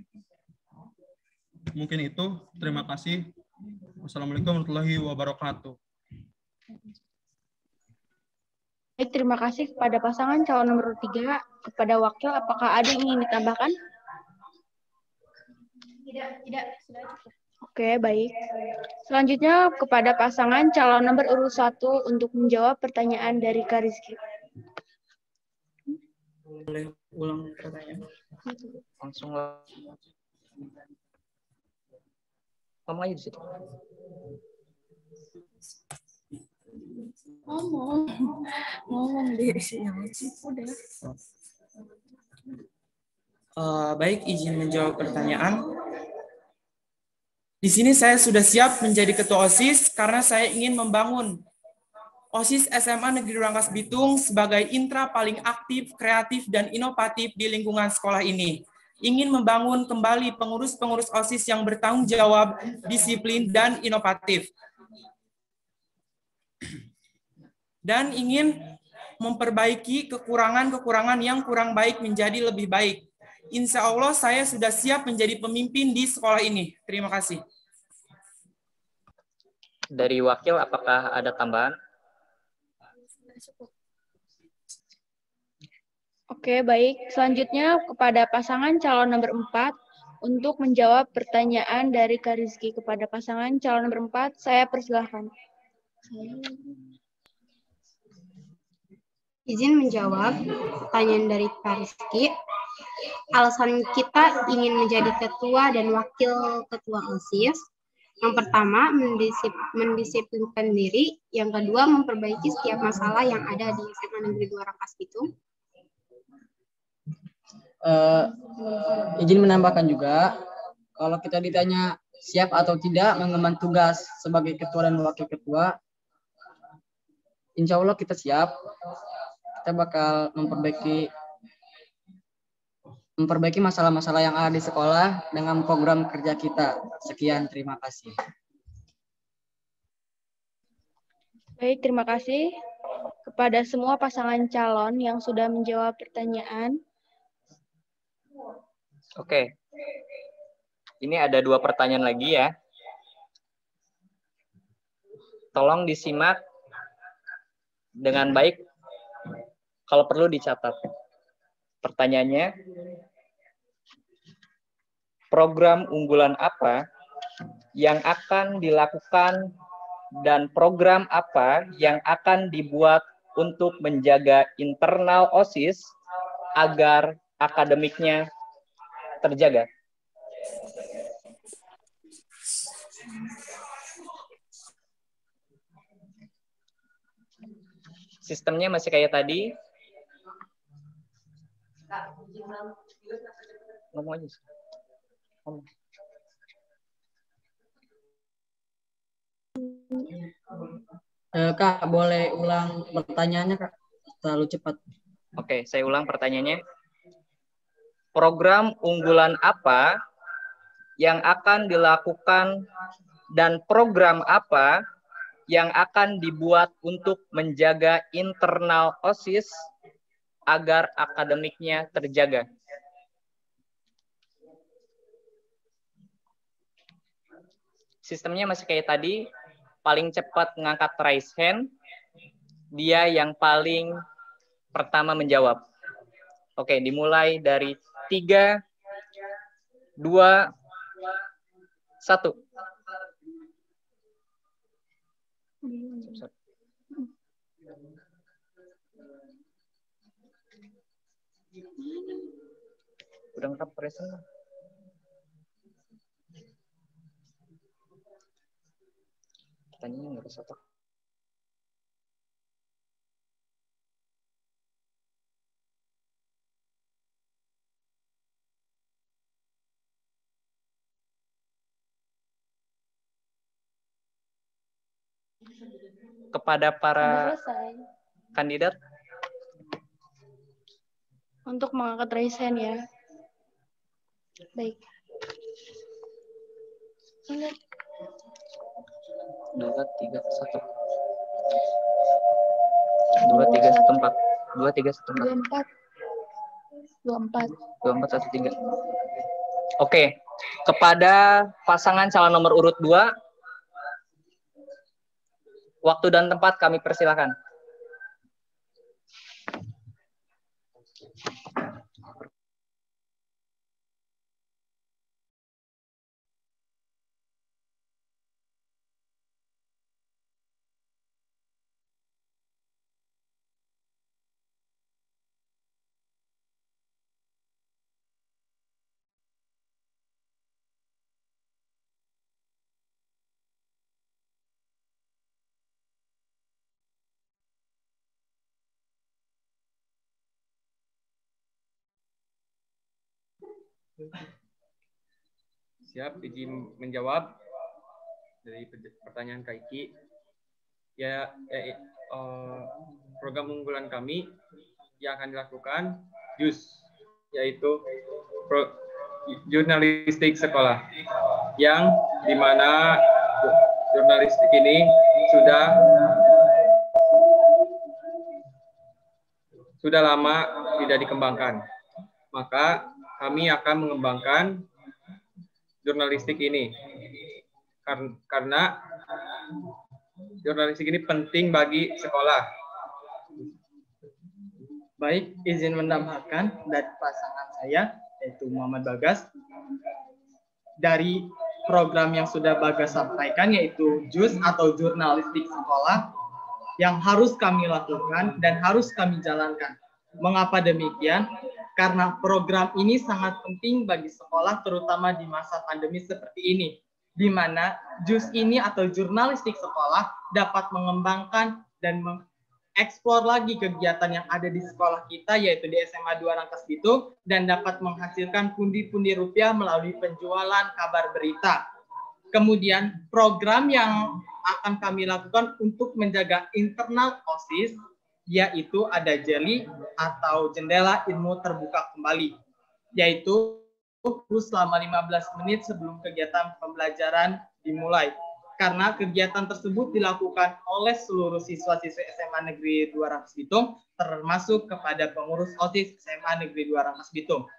Mungkin itu. Terima kasih. Wassalamualaikum warahmatullahi wabarakatuh. Baik, terima kasih kepada pasangan calon nomor 3. Kepada wakil, apakah ada yang ingin ditambahkan? Tidak, sudah cukup. Oke, baik. Selanjutnya kepada pasangan calon nomor urut 1 untuk menjawab pertanyaan dari Kak Rizky. Boleh ulang pertanyaan? Langsung ngomong aja di situ. Ngomong deh sih udah. Baik, izin menjawab pertanyaan. Di sini saya sudah siap menjadi ketua OSIS karena saya ingin membangun OSIS SMA Negeri Rangkas Bitung sebagai intra paling aktif, kreatif, dan inovatif di lingkungan sekolah ini. Ingin membangun kembali pengurus-pengurus OSIS yang bertanggung jawab, disiplin, dan inovatif. Dan ingin memperbaiki kekurangan-kekurangan yang kurang baik menjadi lebih baik. Insya Allah saya sudah siap menjadi pemimpin di sekolah ini. Terima kasih. Dari wakil, apakah ada tambahan? Oke, baik. Selanjutnya kepada pasangan calon nomor 4 untuk menjawab pertanyaan dari Kak Rizky. Kepada pasangan calon nomor 4, saya persilahkan. Izin menjawab pertanyaan dari Kak Rizky. Alasan kita ingin menjadi ketua dan wakil ketua OSIS, yang pertama mendisiplinkan diri, yang kedua memperbaiki setiap masalah yang ada di SMA Negeri 2 Rangkas Bitung. Izin menambahkan juga, kalau kita ditanya siap atau tidak mengemban tugas sebagai ketua dan wakil ketua, insya Allah kita siap. Kita bakal memperbaiki masalah-masalah yang ada di sekolah dengan program kerja kita. Sekian, terima kasih. Baik, terima kasih kepada semua pasangan calon yang sudah menjawab pertanyaan. Oke. Ini ada 2 pertanyaan lagi ya. Tolong disimak dengan baik. Kalau perlu dicatat. Pertanyaannya, program unggulan apa yang akan dilakukan dan program apa yang akan dibuat untuk menjaga internal OSIS agar akademiknya terjaga? Sistemnya masih kayak tadi. Ngomong aja. Ngomong. Kak, boleh ulang pertanyaannya, Kak? Terlalu cepat. Oke, saya ulang pertanyaannya. Program unggulan apa yang akan dilakukan dan program apa yang akan dibuat untuk menjaga internal OSIS agar akademiknya terjaga? Sistemnya masih kayak tadi, paling cepat mengangkat raise hand, dia yang paling pertama menjawab. Oke, dimulai dari 3, 2, 1. Udah ngangkat present. Pertanyaannya nggak bisa tak. Kepada para kandidat untuk mengangkat raise hand ya. Baik. Dua, tiga, satu. 2, 3, 1, 4. 2, 3, 1, 4. 24. 24, 1, 3. Oke. Kepada pasangan calon nomor urut 2, waktu dan tempat kami persilakan. Siap, izin menjawab dari pertanyaan Kak Iki. Program unggulan kami yang akan dilakukan JUS, yaitu jurnalistik sekolah, yang dimana jurnalistik ini sudah lama tidak dikembangkan. Maka kami akan mengembangkan jurnalistik ini karena jurnalistik ini penting bagi sekolah. Baik, izin menambahkan dari pasangan saya, yaitu Muhammad Bagas. Dari program yang sudah Bagas sampaikan, yaitu JUS atau jurnalistik sekolah, yang harus kami lakukan dan harus kami jalankan. Mengapa demikian? Karena program ini sangat penting bagi sekolah, terutama di masa pandemi seperti ini, di mana JUS ini atau jurnalistik sekolah dapat mengembangkan dan mengeksplor lagi kegiatan yang ada di sekolah kita, yaitu di SMA 2 Rangkas Bitung, dan dapat menghasilkan pundi-pundi rupiah melalui penjualan kabar berita. Kemudian program yang akan kami lakukan untuk menjaga internal OSIS, yaitu ada JELI atau jendela ilmu terbuka kembali, yaitu selama 15 menit sebelum kegiatan pembelajaran dimulai. Karena kegiatan tersebut dilakukan oleh seluruh siswa-siswi SMA Negeri 2 Rangkas Bitung, termasuk kepada pengurus OSIS SMA Negeri 2 Rangkas Bitung.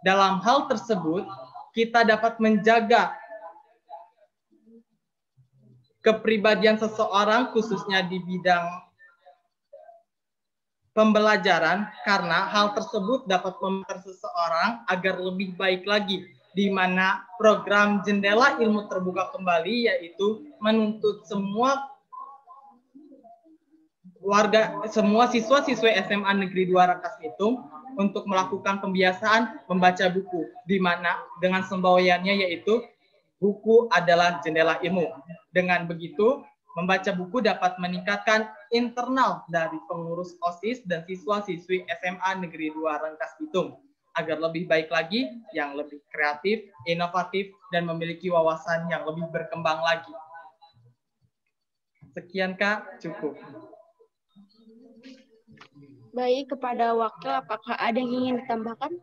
Dalam hal tersebut, kita dapat menjaga kepribadian seseorang, khususnya di bidang pembelajaran, karena hal tersebut dapat membantu seseorang agar lebih baik lagi, di mana program jendela ilmu terbuka kembali yaitu menuntut semua siswa-siswi SMA Negeri 2 Rangkas Bitung untuk melakukan pembiasaan membaca buku, di mana dengan semboyannya yaitu buku adalah jendela ilmu. Dengan begitu, membaca buku dapat meningkatkan internal dari pengurus OSIS dan siswa-siswi SMA Negeri 2 Rangkas Bitung agar lebih baik lagi, yang lebih kreatif, inovatif, dan memiliki wawasan yang lebih berkembang lagi. Sekian Kak, cukup. Baik, kepada wakil, apakah ada yang ingin ditambahkan?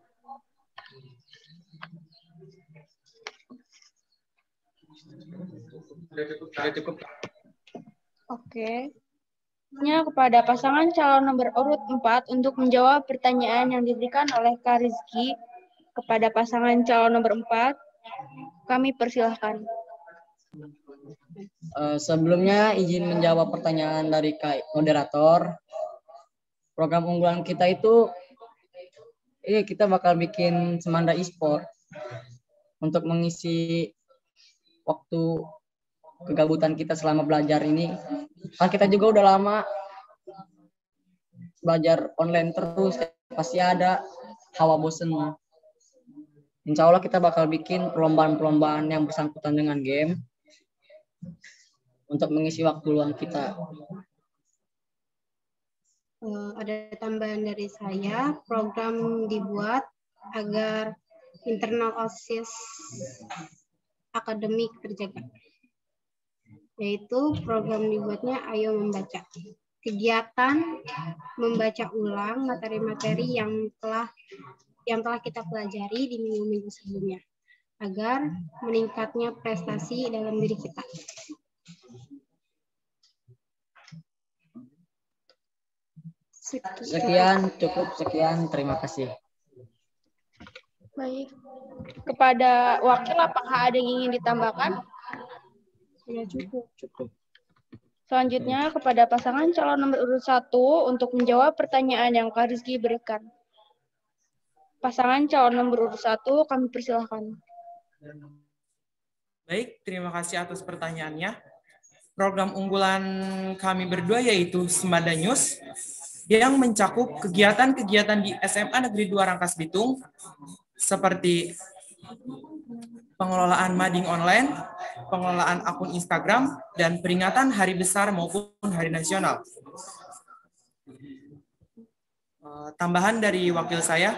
Sudah cukup. Oke. Kepada pasangan calon nomor urut 4 untuk menjawab pertanyaan yang diberikan oleh Kak Rizky kepada pasangan calon nomor 4, kami persilahkan. Sebelumnya izin menjawab pertanyaan dari Kak moderator. Program unggulan kita itu, kita bakal bikin Semanda e-sport untuk mengisi waktu kegabutan kita selama belajar ini. Kan kita juga udah lama belajar online terus, pasti ada hawa bosen. Insya Allah kita bakal bikin perlombaan-perlombaan yang bersangkutan dengan game untuk mengisi waktu luang kita. Ada tambahan dari saya, program dibuat agar internal OSIS akademik terjaga. Yaitu program dibuatnya Ayo Membaca. Kegiatan membaca ulang materi-materi yang telah kita pelajari di minggu-minggu sebelumnya. agar meningkatnya prestasi dalam diri kita. Sekian, cukup sekian. Terima kasih. Baik. Kepada wakil, apakah ada yang ingin ditambahkan? Sudah cukup. Selanjutnya kepada pasangan calon nomor urut 1 untuk menjawab pertanyaan yang Kak Rizky berikan. Pasangan calon nomor urut 1 kami persilahkan. Baik, terima kasih atas pertanyaannya. Program unggulan kami berdua yaitu Sembada News yang mencakup kegiatan-kegiatan di SMA Negeri 2 Rangkas Bitung seperti pengelolaan mading online, pengelolaan akun Instagram, dan peringatan hari besar maupun hari nasional. Tambahan dari wakil saya.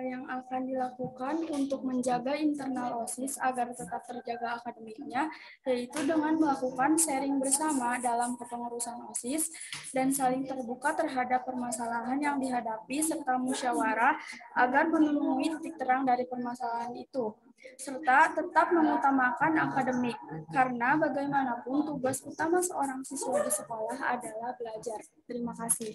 Yang akan dilakukan untuk menjaga internal OSIS agar tetap terjaga akademiknya, yaitu dengan melakukan sharing bersama dalam kepengurusan OSIS dan saling terbuka terhadap permasalahan yang dihadapi serta musyawarah agar menemui titik terang dari permasalahan itu, serta tetap mengutamakan akademik, karena bagaimanapun tugas utama seorang siswa di sekolah adalah belajar. Terima kasih.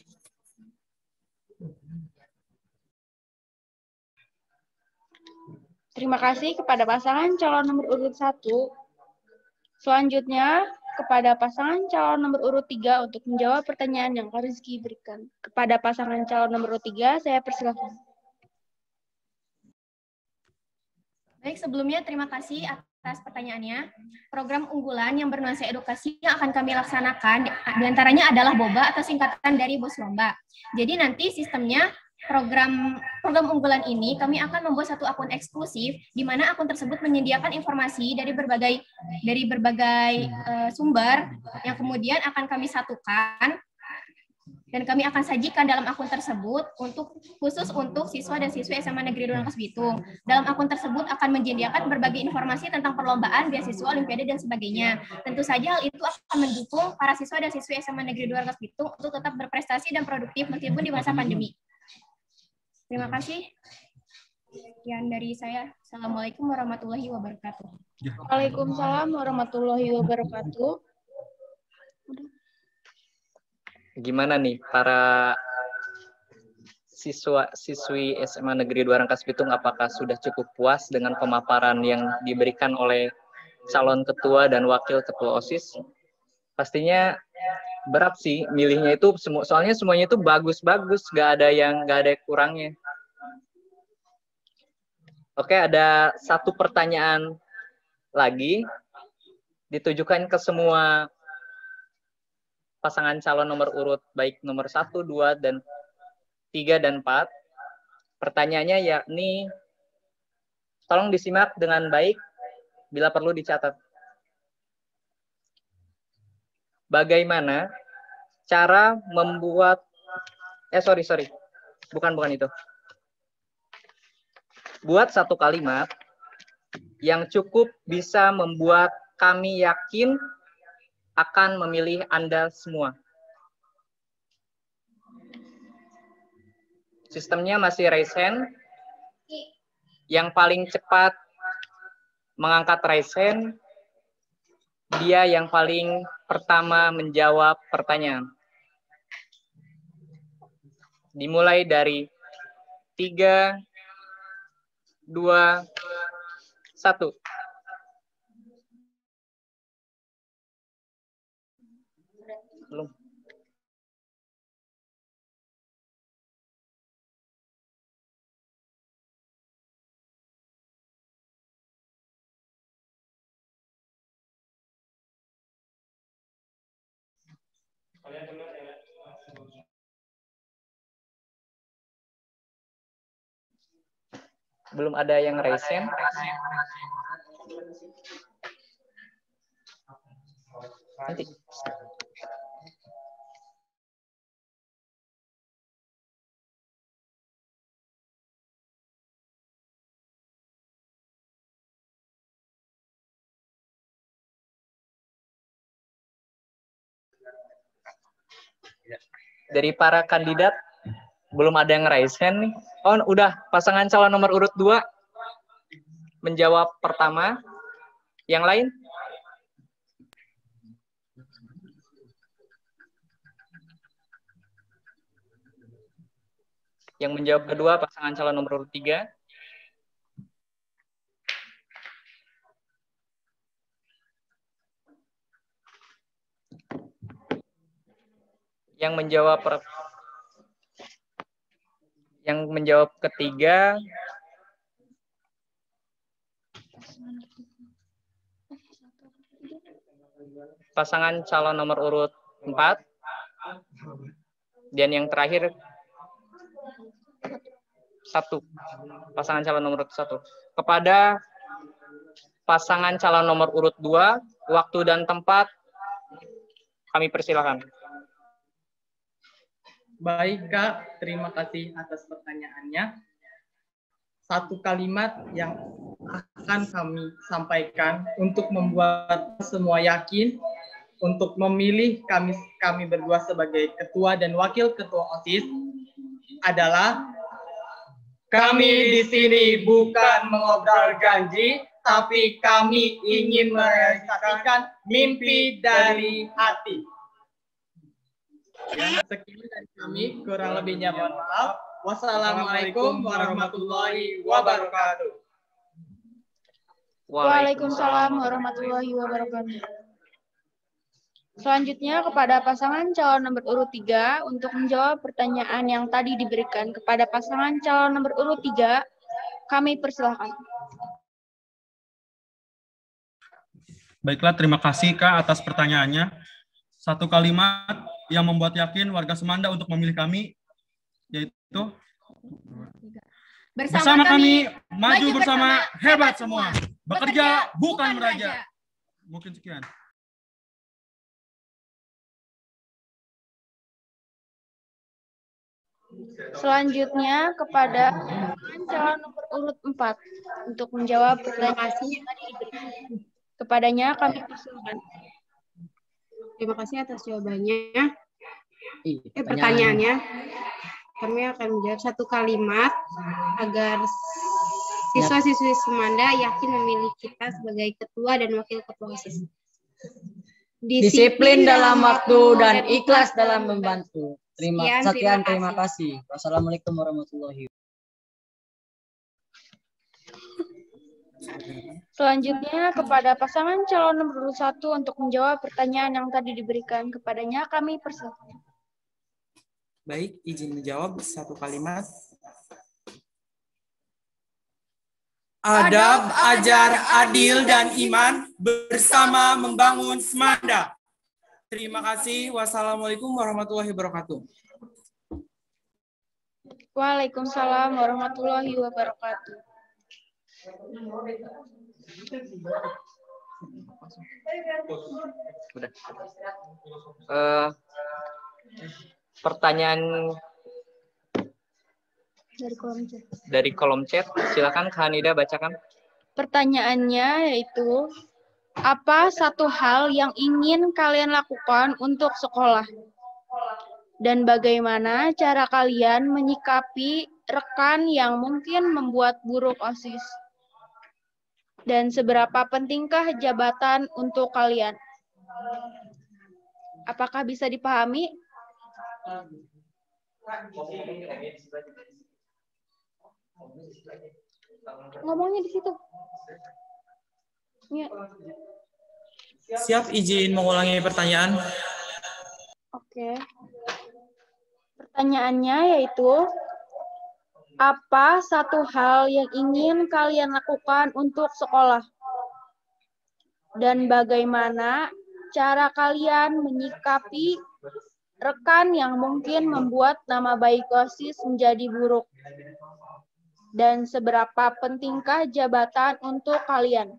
Terima kasih kepada pasangan calon nomor urut 1. Selanjutnya, kepada pasangan calon nomor urut 3 untuk menjawab pertanyaan yang Kak Rizky berikan. Kepada pasangan calon nomor urut 3, saya persilakan. Baik, sebelumnya terima kasih atas pertanyaannya. Program unggulan yang bernuansa edukasi yang akan kami laksanakan, diantaranya adalah BOBA atau singkatan dari Bos Lomba. Jadi nanti sistemnya, program unggulan ini kami akan membuat satu akun eksklusif di mana akun tersebut menyediakan informasi dari berbagai sumber yang kemudian akan kami satukan dan kami akan sajikan dalam akun tersebut khusus untuk siswa dan siswi SMA Negeri 2 Rangkas Bitung. Dalam akun tersebut akan menyediakan berbagai informasi tentang perlombaan, beasiswa, olimpiade, dan sebagainya. Tentu saja hal itu akan mendukung para siswa dan siswi SMA Negeri 2 Rangkas Bitung untuk tetap berprestasi dan produktif meskipun di masa pandemi. Terima kasih. Sekian dari saya. Assalamualaikum warahmatullahi wabarakatuh. Waalaikumsalam warahmatullahi wabarakatuh. Gimana nih para siswi SMA Negeri 2 Rangkas Bitung, apakah sudah cukup puas dengan pemaparan yang diberikan oleh calon ketua dan wakil ketua OSIS? Pastinya berat sih milihnya itu, soalnya semuanya itu bagus-bagus, nggak ada kurangnya. Oke, ada satu pertanyaan lagi ditujukan ke semua pasangan calon nomor urut baik nomor 1, 2, dan 3 dan 4. Pertanyaannya yakni, tolong disimak dengan baik, bila perlu dicatat. Bagaimana cara membuat bukan itu. Buat satu kalimat yang cukup bisa membuat kami yakin akan memilih Anda semua. Sistemnya masih raise hand. Yang paling cepat mengangkat raise hand, dia yang paling pertama menjawab pertanyaan. Dimulai dari 3, 2, 1. Belum. Belum ada yang raise hand. Nanti. Dari para kandidat belum ada yang raise hand nih. Oh, udah. Pasangan calon nomor urut 2 menjawab pertama. Yang lain? Yang menjawab kedua pasangan calon nomor urut 3. Yang menjawab ketiga pasangan calon nomor urut 4. Dan yang terakhir 1. Pasangan calon nomor urut 1. Kepada pasangan calon nomor urut 2, waktu dan tempat kami persilakan. Baik, Kak. Terima kasih atas pertanyaannya. Satu kalimat yang akan kami sampaikan untuk membuat semua yakin untuk memilih kami berdua sebagai ketua dan wakil ketua OSIS adalah kami di sini bukan mengobrol janji, tapi kami ingin merealisasikan mimpi dari hati. Sekian dari kami, kurang lebihnya mohon maaf. Wassalamualaikum warahmatullahi wabarakatuh. Waalaikumsalam warahmatullahi wabarakatuh. Selanjutnya kepada pasangan calon nomor urut 3 untuk menjawab pertanyaan yang tadi diberikan kepada pasangan calon nomor urut 3, kami persilahkan. Baiklah, terima kasih Kak atas pertanyaannya. Satu kalimat yang membuat yakin warga Semanda untuk memilih kami, yaitu bersama kami, maju bersama, hebat semua. Bekerja bukan meraja. Mungkin sekian. Selanjutnya kepada calon nomor urut 4 untuk menjawab pertanyaan yang tadi diberikan. Kepadanya kami persilakan. Terima kasih atas jawabannya. Pertanyaannya, kami akan menjawab satu kalimat agar siswa-siswi Semanda yakin memilih kita sebagai ketua dan wakil ketua OSIS. Disiplin dalam waktu dan ikhlas dalam membantu. Terima kasih. Wassalamualaikum warahmatullahi wabarakatuh. Selanjutnya kepada pasangan calon nomor 1 untuk menjawab pertanyaan yang tadi diberikan kepadanya, kami persilakan. Baik, izin menjawab satu kalimat. Adab, ajar, adil, dan iman bersama membangun Semanda. Terima kasih. Wassalamualaikum warahmatullahi wabarakatuh. Waalaikumsalam warahmatullahi wabarakatuh. Udah. Pertanyaan dari kolom chat, silakan Kak Hanida bacakan. Pertanyaannya yaitu, apa satu hal yang ingin kalian lakukan untuk sekolah? Dan bagaimana cara kalian menyikapi rekan yang mungkin membuat buruk OSIS? Dan seberapa pentingkah jabatan untuk kalian? Apakah bisa dipahami? Ngomongnya di situ. Ya. Siap, izin mengulangi pertanyaan. Oke. Pertanyaannya yaitu, apa satu hal yang ingin kalian lakukan untuk sekolah? Dan bagaimana cara kalian menyikapi rekan yang mungkin membuat nama baik OSIS menjadi buruk? Dan seberapa pentingkah jabatan untuk kalian?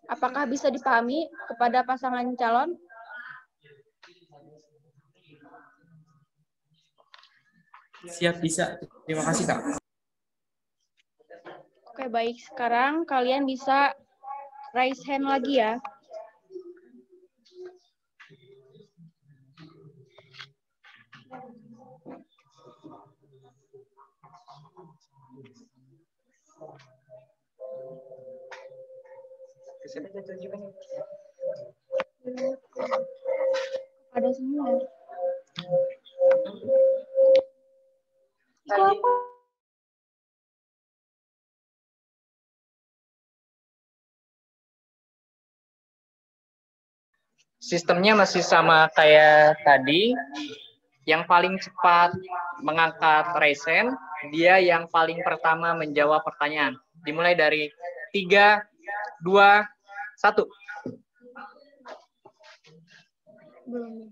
Apakah bisa dipahami kepada pasangan calon? Siap, bisa. Terima kasih, Kak. Oke, baik. Sekarang kalian bisa raise hand lagi ya. Ada semua. Sistemnya masih sama kayak tadi. Yang paling cepat mengangkat raise hand, dia yang paling pertama menjawab pertanyaan. Dimulai dari 3, 2, 1. Belum.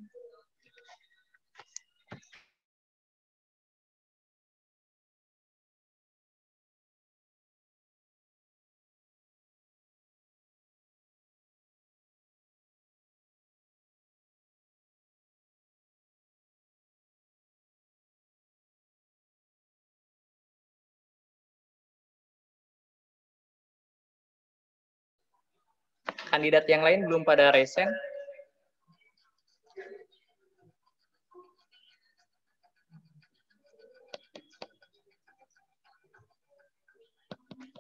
Kandidat yang lain belum pada raise hand.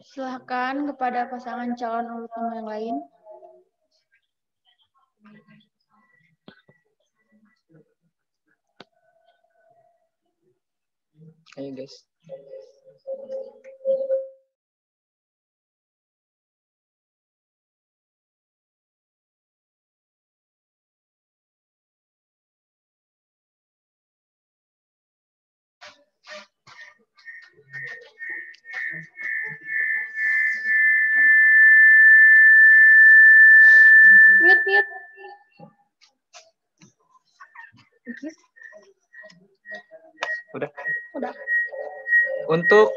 Silakan kepada pasangan calon urut 5 yang lain. Ayo guys. Mute. Udah. Untuk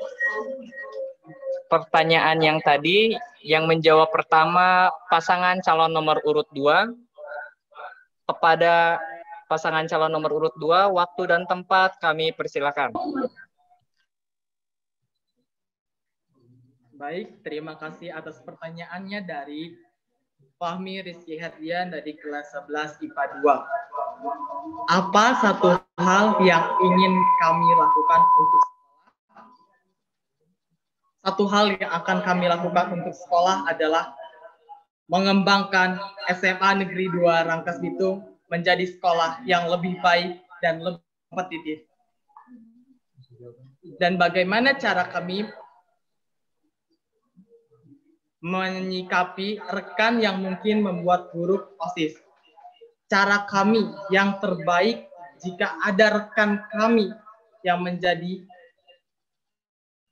pertanyaan yang tadi, yang menjawab pertama pasangan calon nomor urut 2. Kepada pasangan calon nomor urut 2, waktu dan tempat kami persilakan. Baik, terima kasih atas pertanyaannya dari Fahmi Rizky Herdian dari kelas 11 IPA 2. Apa satu hal yang ingin kami lakukan untuk sekolah? Satu hal yang akan kami lakukan untuk sekolah adalah mengembangkan SMA Negeri 2 Rangkas Bitung menjadi sekolah yang lebih baik dan lebih kompetitif. Dan bagaimana cara kami menyikapi rekan yang mungkin membuat buruk OSIS. Cara kami yang terbaik jika ada rekan kami yang menjadi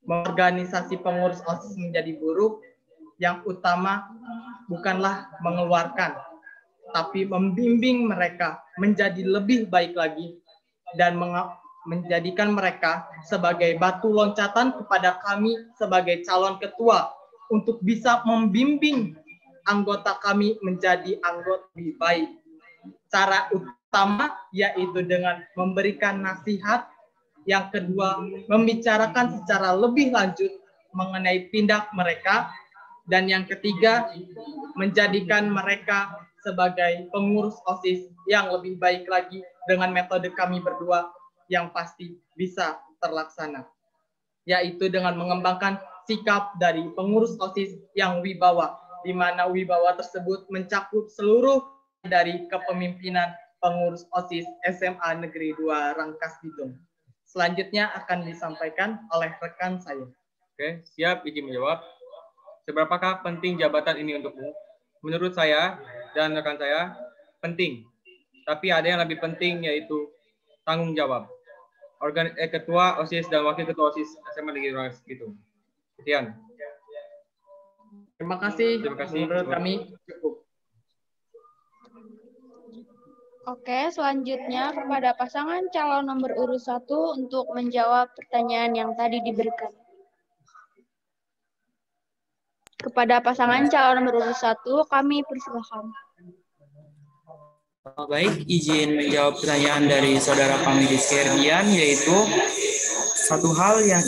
organisasi pengurus OSIS menjadi buruk, yang utama bukanlah mengeluarkan, tapi membimbing mereka menjadi lebih baik lagi dan menjadikan mereka sebagai batu loncatan kepada kami sebagai calon ketua untuk bisa membimbing anggota kami menjadi anggota lebih baik. Cara utama yaitu dengan memberikan nasihat. Yang kedua, membicarakan secara lebih lanjut mengenai tindak mereka. Dan yang ketiga, menjadikan mereka sebagai pengurus OSIS yang lebih baik lagi dengan metode kami berdua yang pasti bisa terlaksana. Yaitu dengan mengembangkan sikap dari pengurus OSIS yang wibawa, di mana wibawa tersebut mencakup seluruh dari kepemimpinan pengurus OSIS SMA Negeri 2 Rangkas Bitung. Selanjutnya akan disampaikan oleh rekan saya. Oke, siap izin menjawab. Seberapakah penting jabatan ini untukmu? Menurut saya dan rekan saya, penting. Tapi ada yang lebih penting yaitu tanggung jawab. Ketua OSIS dan Wakil Ketua OSIS SMA Negeri 2 Rangkas Bitung. Sekian. Terima kasih. Menurut kami cukup. Oke, selanjutnya kepada pasangan calon nomor urut 1 untuk menjawab pertanyaan yang tadi diberikan. Kepada pasangan calon nomor urut 1, kami persilakan. Baik, izin menjawab pertanyaan dari saudara kami di Herdian, yaitu satu hal yang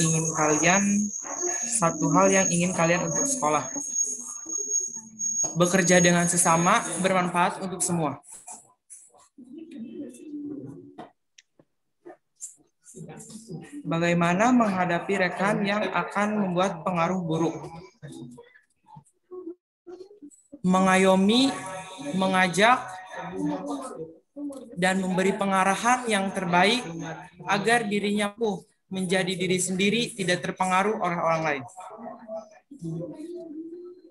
ingin kalian untuk sekolah. Bekerja dengan sesama, bermanfaat untuk semua. Bagaimana menghadapi rekan yang akan membuat pengaruh buruk? mengayomi, mengajak, dan memberi pengarahan yang terbaik agar dirinya menjadi diri sendiri, tidak terpengaruh oleh orang lain.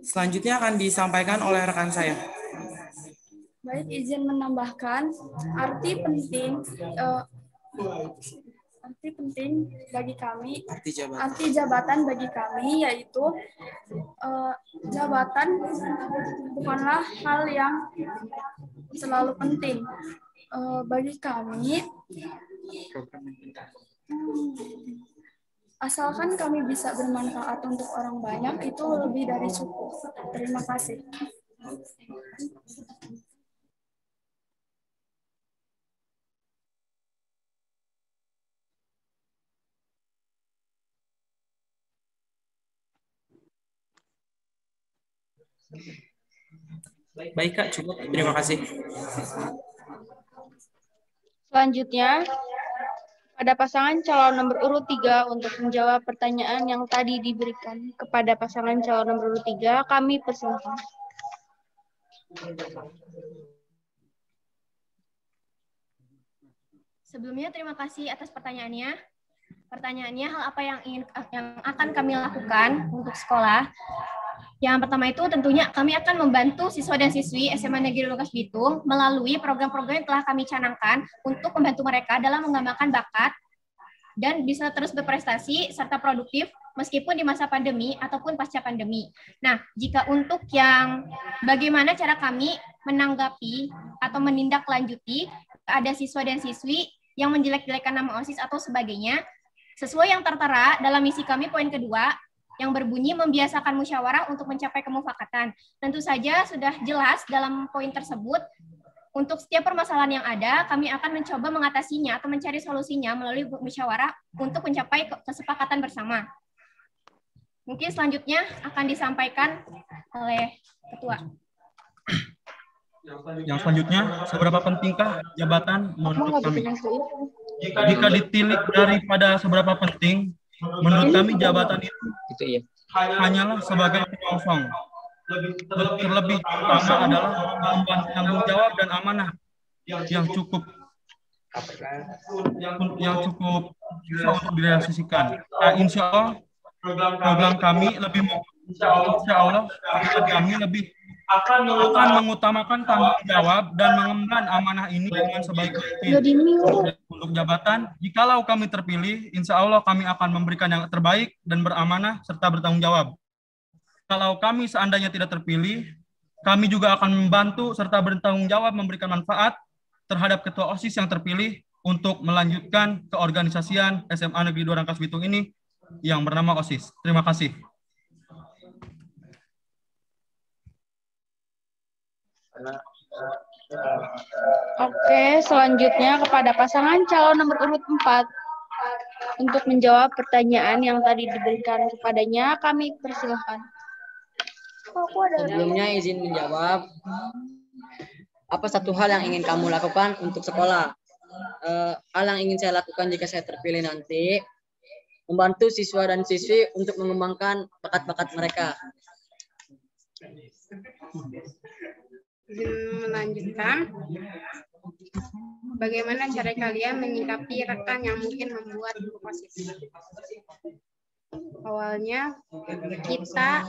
Selanjutnya akan disampaikan oleh rekan saya. Baik, izin menambahkan arti penting bagi kami, arti jabatan bagi kami yaitu jabatan bukanlah hal yang selalu penting bagi kami. Asalkan kami bisa bermanfaat untuk orang banyak, itu lebih dari cukup. Terima kasih. Baik Kak, cukup. Terima kasih. Selanjutnya, pada pasangan calon nomor urut 3 untuk menjawab pertanyaan yang tadi diberikan kepada pasangan calon nomor urut 3, kami persilahkan. Sebelumnya terima kasih atas pertanyaannya. Pertanyaannya hal apa yang akan kami lakukan untuk sekolah? Yang pertama itu tentunya kami akan membantu siswa dan siswi SMA Negeri Rangkas Bitung melalui program-program yang telah kami canangkan untuk membantu mereka dalam mengembangkan bakat dan bisa terus berprestasi serta produktif meskipun di masa pandemi ataupun pasca pandemi. Nah, jika untuk yang bagaimana cara kami menanggapi atau menindaklanjuti ada siswa dan siswi yang menjelek-jelekan nama OSIS atau sebagainya, sesuai yang tertera dalam misi kami poin kedua, yang berbunyi membiasakan musyawarah untuk mencapai kemufakatan. Tentu saja sudah jelas dalam poin tersebut, untuk setiap permasalahan yang ada, kami akan mencoba mengatasinya atau mencari solusinya melalui musyawarah untuk mencapai kesepakatan bersama. Mungkin selanjutnya akan disampaikan oleh Ketua. Yang selanjutnya, seberapa pentingkah jabatan menurut kami? Jika ditilik daripada seberapa penting, menurut kami jabatan itu hanyalah sebagai penyosong. Terlebih utama adalah mengemban tanggung jawab dan amanah yang cukup susah untuk direalisasikan. Insya Allah program kami lebih akan mengutamakan tanggung jawab dan mengemban amanah ini dengan sebaik mungkin. Untuk jabatan, jikalau kami terpilih, insya Allah kami akan memberikan yang terbaik dan beramanah serta bertanggung jawab. Kalau kami seandainya tidak terpilih, kami juga akan membantu serta bertanggung jawab memberikan manfaat terhadap ketua OSIS yang terpilih untuk melanjutkan keorganisasian SMA Negeri 2 Rangkas Bitung ini yang bernama OSIS. Terima kasih. Oke, selanjutnya kepada pasangan calon nomor urut 4 untuk menjawab pertanyaan yang tadi diberikan kepadanya, kami persilahkan. Sebelumnya izin menjawab, apa satu hal yang ingin kamu lakukan untuk sekolah? Hal yang ingin saya lakukan jika saya terpilih nanti, membantu siswa dan siswi untuk mengembangkan bakat-bakat mereka. Melanjutkan, bagaimana cara kalian menyikapi rekan yang mungkin membuat OSIS? Awalnya kita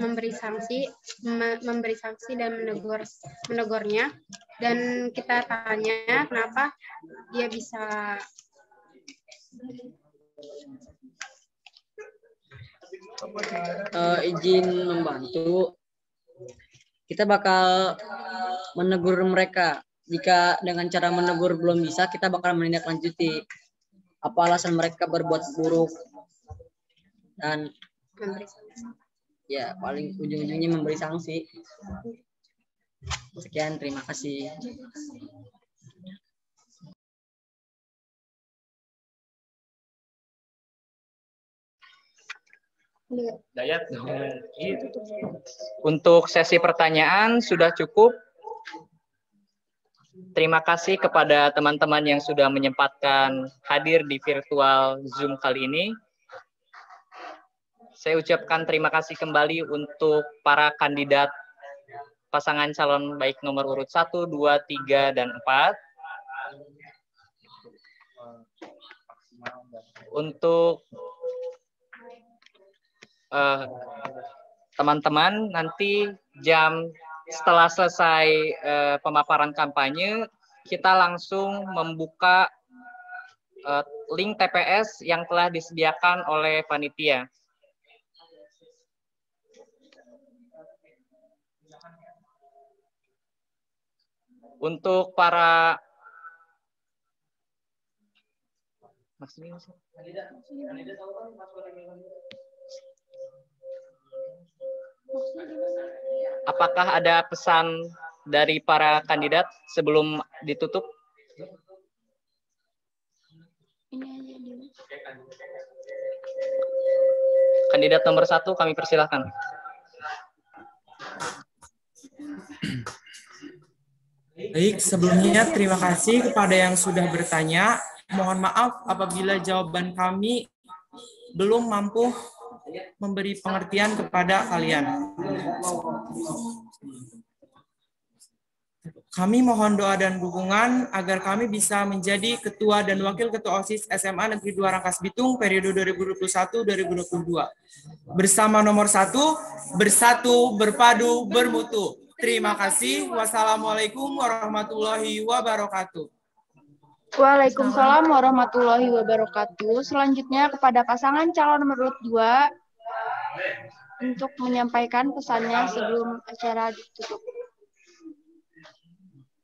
memberi sanksi dan menegurnya, dan kita tanya kenapa dia bisa izin membantu. Kita bakal menegur mereka. Jika dengan cara menegur belum bisa, kita bakal menindaklanjuti apa alasan mereka berbuat buruk, dan ya paling ujung-ujungnya memberi sanksi. Sekian, terima kasih. Untuk sesi pertanyaan sudah cukup. Terima kasih kepada teman-teman yang sudah menyempatkan hadir di virtual Zoom kali ini. Saya ucapkan terima kasih kembali untuk para kandidat pasangan calon baik nomor urut 1, 2, 3, dan 4. Untuk teman-teman, nanti setelah selesai pemaparan kampanye, kita langsung membuka link TPS yang telah disediakan oleh panitia. Untuk para apakah ada pesan dari para kandidat sebelum ditutup? Kandidat nomor 1 kami persilahkan. Baik, sebelumnya terima kasih kepada yang sudah bertanya. Mohon maaf apabila jawaban kami belum mampu memberi pengertian kepada kalian. Kami mohon doa dan dukungan agar kami bisa menjadi Ketua dan Wakil Ketua OSIS SMA Negeri 2 Rangkas Bitung periode 2021-2022. Bersama nomor 1, bersatu, berpadu, bermutu. Terima kasih. Wassalamualaikum warahmatullahi wabarakatuh. Waalaikumsalam warahmatullahi wabarakatuh. Selanjutnya kepada pasangan calon nomor 2 untuk menyampaikan pesannya sebelum acara ditutup.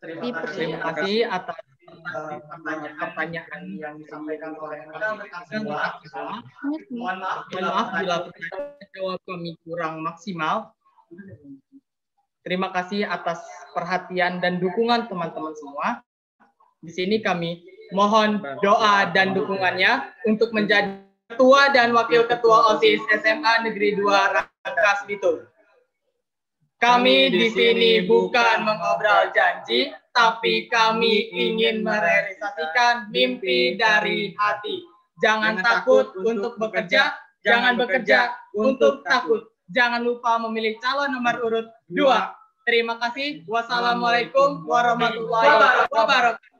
Terima kasih atas pertanyaan yang disampaikan oleh Mohon maaf bila jawab kami kurang maksimal. Terima kasih atas perhatian dan dukungan teman-teman semua. Di sini kami mohon doa dan dukungannya untuk menjadi Ketua dan Wakil Ketua OSIS SMA Negeri 2 Rangkas Bitung. Kami di sini bukan mengobrol janji, tapi kami ingin merealisasikan mimpi dari hati. Jangan takut untuk bekerja, jangan bekerja untuk takut. Jangan lupa memilih calon nomor urut 2. Terima kasih. Wassalamualaikum warahmatullahi wabarakatuh.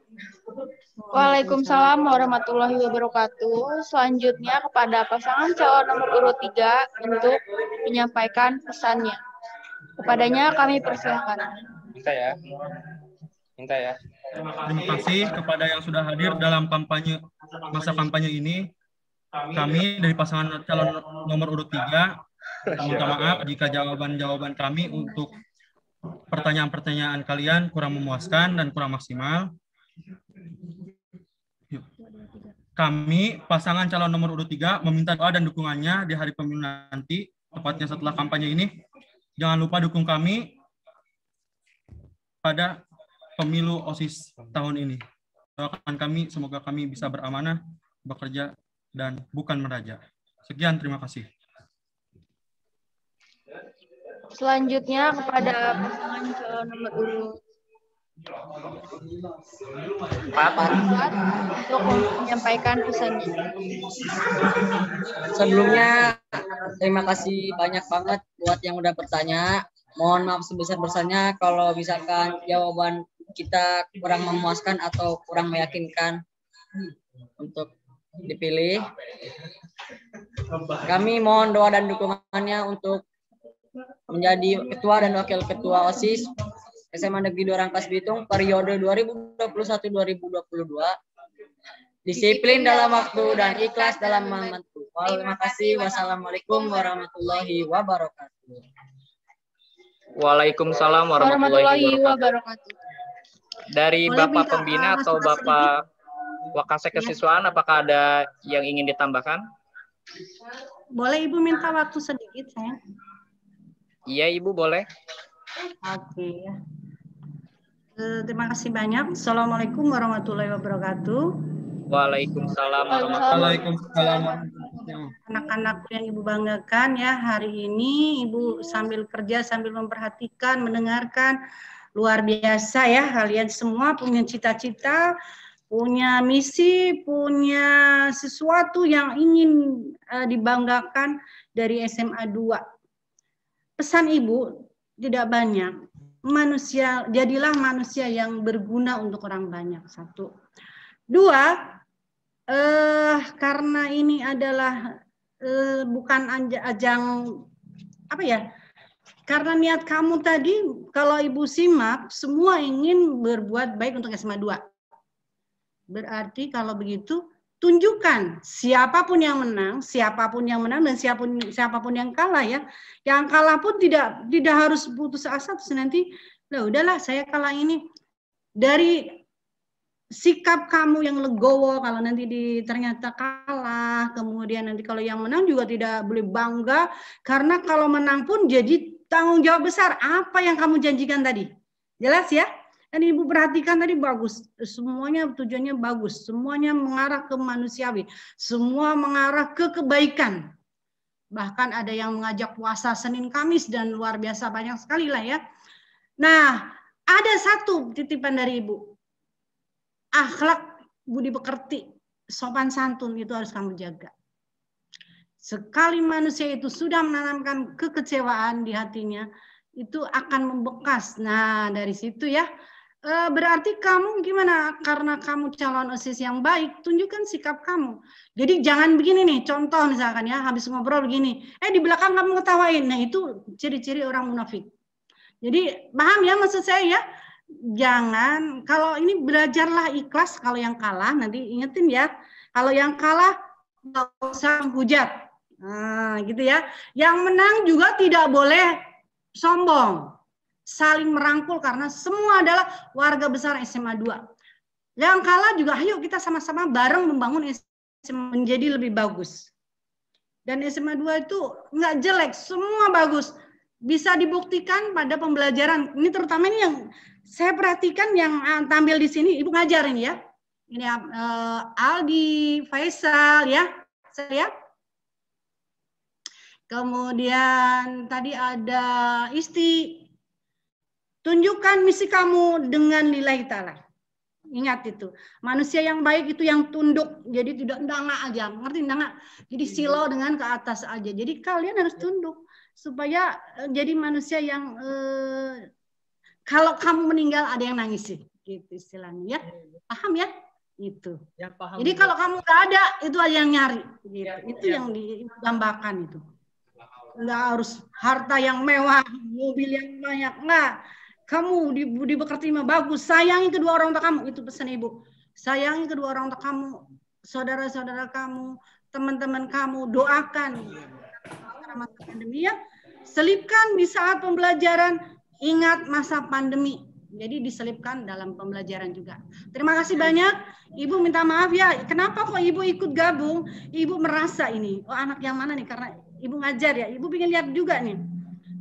Waalaikumsalam warahmatullahi wabarakatuh. Selanjutnya kepada pasangan calon nomor urut 3 untuk menyampaikan pesannya. Kepadanya kami persilahkan. Minta ya. Terima kasih kepada yang sudah hadir dalam masa kampanye ini. Kami dari pasangan calon nomor urut 3 minta maaf jika jawaban-jawaban kami untuk pertanyaan-pertanyaan kalian kurang memuaskan dan kurang maksimal. Kami, pasangan calon nomor urut 3, meminta doa dan dukungannya di hari pemilu nanti, tepatnya setelah kampanye ini. Jangan lupa dukung kami pada pemilu OSIS tahun ini. Doakan kami, semoga kami bisa beramanah, bekerja, dan bukan meraja. Sekian, terima kasih. Selanjutnya kepada pasangan calon nomor urut 4 untuk menyampaikan pesannya. Sebelumnya terima kasih banyak banget buat yang udah bertanya. Mohon maaf sebesar-besarnya kalau misalkan jawaban kita kurang memuaskan atau kurang meyakinkan untuk dipilih. Kami mohon doa dan dukungannya untuk menjadi Ketua dan Wakil Ketua OSIS SMA Negeri 2 Rangkas Bitung periode 2021-2022. Disiplin dalam waktu dan ikhlas dalam membantu. Terima kasih. Wassalamualaikum warahmatullahi wabarakatuh. Waalaikumsalam warahmatullahi wabarakatuh. Dari Bapak Pembina atau Bapak Wakasek Kesiswaan, apakah ada yang ingin ditambahkan? Boleh Ibu minta waktu sedikit, sayang? Iya, Ibu, boleh. Oke. Terima kasih banyak. Assalamualaikum warahmatullahi wabarakatuh. Waalaikumsalam. Waalaikumsalam. Anak-anakku yang Ibu banggakan ya, hari ini Ibu sambil kerja, sambil memperhatikan, mendengarkan. Luar biasa ya, kalian semua punya cita-cita, punya misi, punya sesuatu yang ingin dibanggakan dari SMA 2. Pesan Ibu tidak banyak. Jadilah manusia yang berguna untuk orang banyak. 1. 2, karena ini adalah bukan ajang apa ya? Karena niat kamu tadi, kalau Ibu simak, semua ingin berbuat baik untuk SMA 2. Berarti kalau begitu, tunjukkan siapapun yang menang dan siapapun yang kalah ya. Yang kalah pun tidak harus putus asa terus nanti, lah udahlah saya kalah ini. Dari sikap kamu yang legowo kalau nanti ternyata kalah, kemudian nanti kalau yang menang juga tidak boleh bangga, karena kalau menang pun jadi tanggung jawab besar. Apa yang kamu janjikan tadi? Jelas ya? Dan Ibu perhatikan tadi bagus, semuanya tujuannya bagus, semuanya mengarah ke manusiawi, semua mengarah ke kebaikan. Bahkan ada yang mengajak puasa Senin Kamis dan luar biasa banyak sekali lah ya. Nah, ada satu titipan dari Ibu. Akhlak budi pekerti, sopan santun itu harus kamu jaga. Sekali manusia itu sudah menanamkan kekecewaan di hatinya, itu akan membekas. Nah, dari situ ya. Berarti kamu gimana? Karena kamu calon OSIS yang baik, tunjukkan sikap kamu. Jadi jangan begini nih, contoh misalkan ya, habis ngobrol begini, di belakang kamu ngetawain. Nah itu ciri-ciri orang munafik. Jadi paham ya maksud saya ya? Jangan, kalau ini belajarlah ikhlas, kalau yang kalah, nanti ingetin ya, kalau yang kalah nggak usah hujat. Nah gitu ya. Yang menang juga tidak boleh sombong. Saling merangkul karena semua adalah warga besar SMA 2. Yang kalah juga ayo kita sama-sama bareng membangun SMA menjadi lebih bagus. Dan SMA 2 itu nggak jelek, semua bagus. Bisa dibuktikan pada pembelajaran. Ini terutama ini yang saya perhatikan yang tampil di sini, Ibu ngajar ini ya. Ini Aldi, Faisal ya. Saya. Kemudian tadi ada Isti. Tunjukkan misi kamu dengan lillahi ta'ala. Ingat itu. Manusia yang baik itu yang tunduk. Jadi tidak ndanga aja. Ngerti ndanga? Jadi silo dengan ke atas aja. Jadi kalian harus tunduk. Supaya jadi manusia yang kalau kamu meninggal ada yang nangis sih. Gitu istilahnya ya. Paham ya? Itu. Ya, paham. Jadi kalau kamu nggak ada, itu ada yang nyari. Gitu. Ya, itu yang digambarkan itu. Nggak harus harta yang mewah, mobil yang banyak. Nggak. Kamu budi pekerti mah bagus, sayangi kedua orang tua kamu, itu pesan Ibu. Sayangi kedua orang tua kamu, saudara-saudara kamu, teman-teman kamu, doakan. Karena masa pandemi ya, selipkan di saat pembelajaran, ingat masa pandemi. Jadi diselipkan dalam pembelajaran juga. Terima kasih banyak. Ibu minta maaf ya, kenapa kok Ibu ikut gabung? Ibu merasa ini, oh anak yang mana nih? Karena Ibu ngajar ya, Ibu pengen lihat juga nih.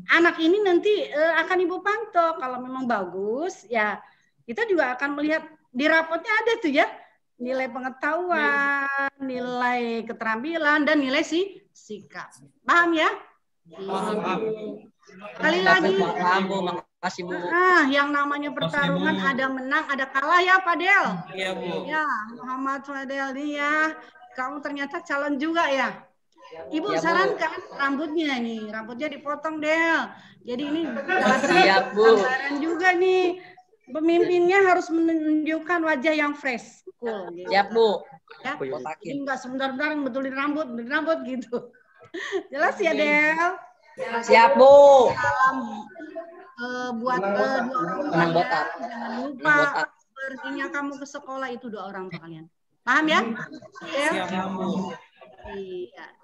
Anak ini nanti akan Ibu pantau, kalau memang bagus ya kita juga akan melihat di rapotnya ada tuh ya nilai pengetahuan, nilai keterampilan dan nilai sikap. Paham ya? Paham. Kali lagi. Makasih Bu. Yang namanya pertarungan ada menang, ada kalah ya Pak Del. Iya Bu. Ya Muhammad Fadel nih ya. Kamu ternyata calon juga ya. Ibu ya, sarankan rambutnya nih, rambutnya dipotong Del. Jadi ini gambaran juga nih. Pemimpinnya harus menunjukkan wajah yang fresh, cool. Gitu. Siap Bu. Ya, jadi nggak sebentar-bentar betulin rambut gitu. Jelas ya Del. Siap Bu. Salam buat dua orang tua. Jangan lupa perginya kamu ke sekolah itu dua orang tua kalian. Paham ya? Siap Bu. Iya.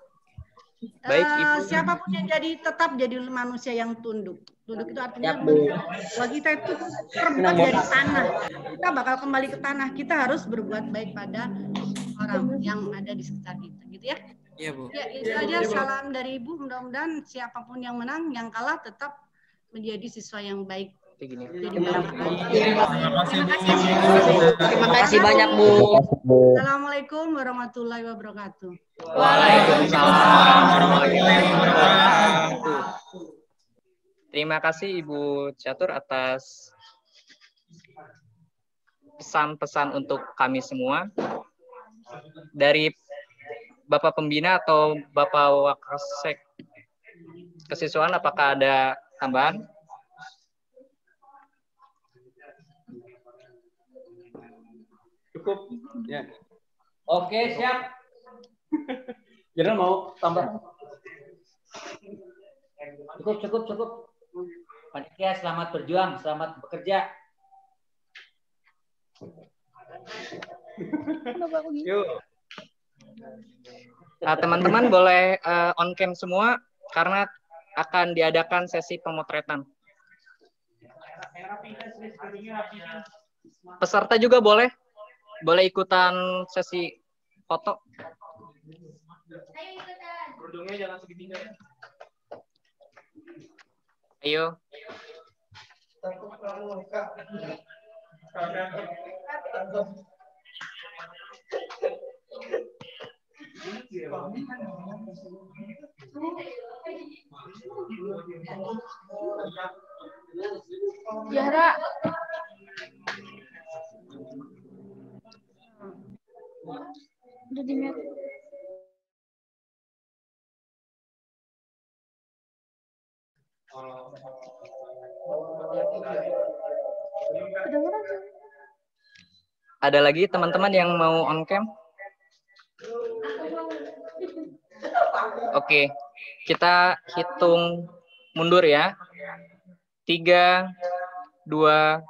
Baik, Ibu. Siapapun yang tetap jadi manusia yang tunduk. Tunduk itu artinya bahwa kita itu terbuat dari tanah. Kita bakal kembali ke tanah. Kita harus berbuat baik pada orang yang ada di sekitar kita, gitu ya. Iya Bu. Ya, itu aja salam dari Ibu. Mudah-mudahan siapapun yang menang, yang kalah tetap menjadi siswa yang baik. Terima kasih banyak Bu. Assalamualaikum warahmatullahi wabarakatuh. Waalaikumsalam warahmatullahi wabarakatuh. Terima kasih Ibu Catur atas pesan-pesan untuk kami semua. Dari Bapak Pembina atau Bapak Wakasek Kesiswaan, apakah ada tambahan? Cukup. Ya. Oke, siap. Jenderal mau tambah? Cukup. Panitia, selamat berjuang, selamat bekerja. Yuk. Teman-teman boleh on cam semua karena akan diadakan sesi pemotretan. Peserta juga boleh ikutan sesi foto. Kerudungnya jangan segitiga ya. Ayo. Zahra. Udah di-mute. Ada lagi teman-teman yang mau on cam? Oke, kita hitung mundur ya. 3, 2, 1.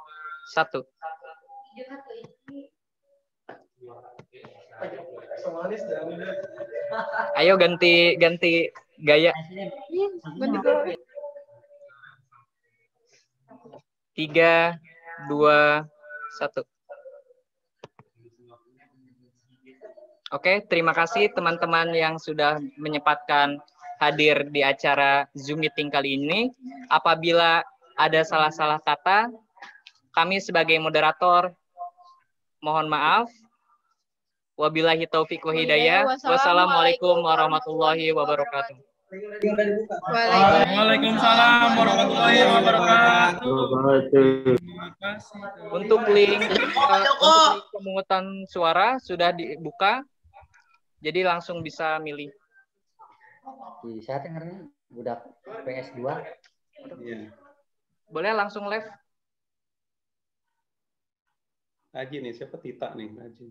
Ayo ganti gaya. 3, 2, 1. Oke, terima kasih teman-teman yang sudah menyempatkan hadir di acara Zoom meeting kali ini. Apabila ada salah-salah kata, kami sebagai moderator mohon maaf. Wabillahi taufiq wa hidayah. Wassalamualaikum warahmatullahi wabarakatuh. Waalaikumsalam warahmatullahi wabarakatuh. Untuk link pemungutan suara sudah dibuka, jadi langsung bisa milih. Jadi saya dengarnya budak PS2. Iya. Boleh langsung live. Haji nih, siapa Tita nih? Haji.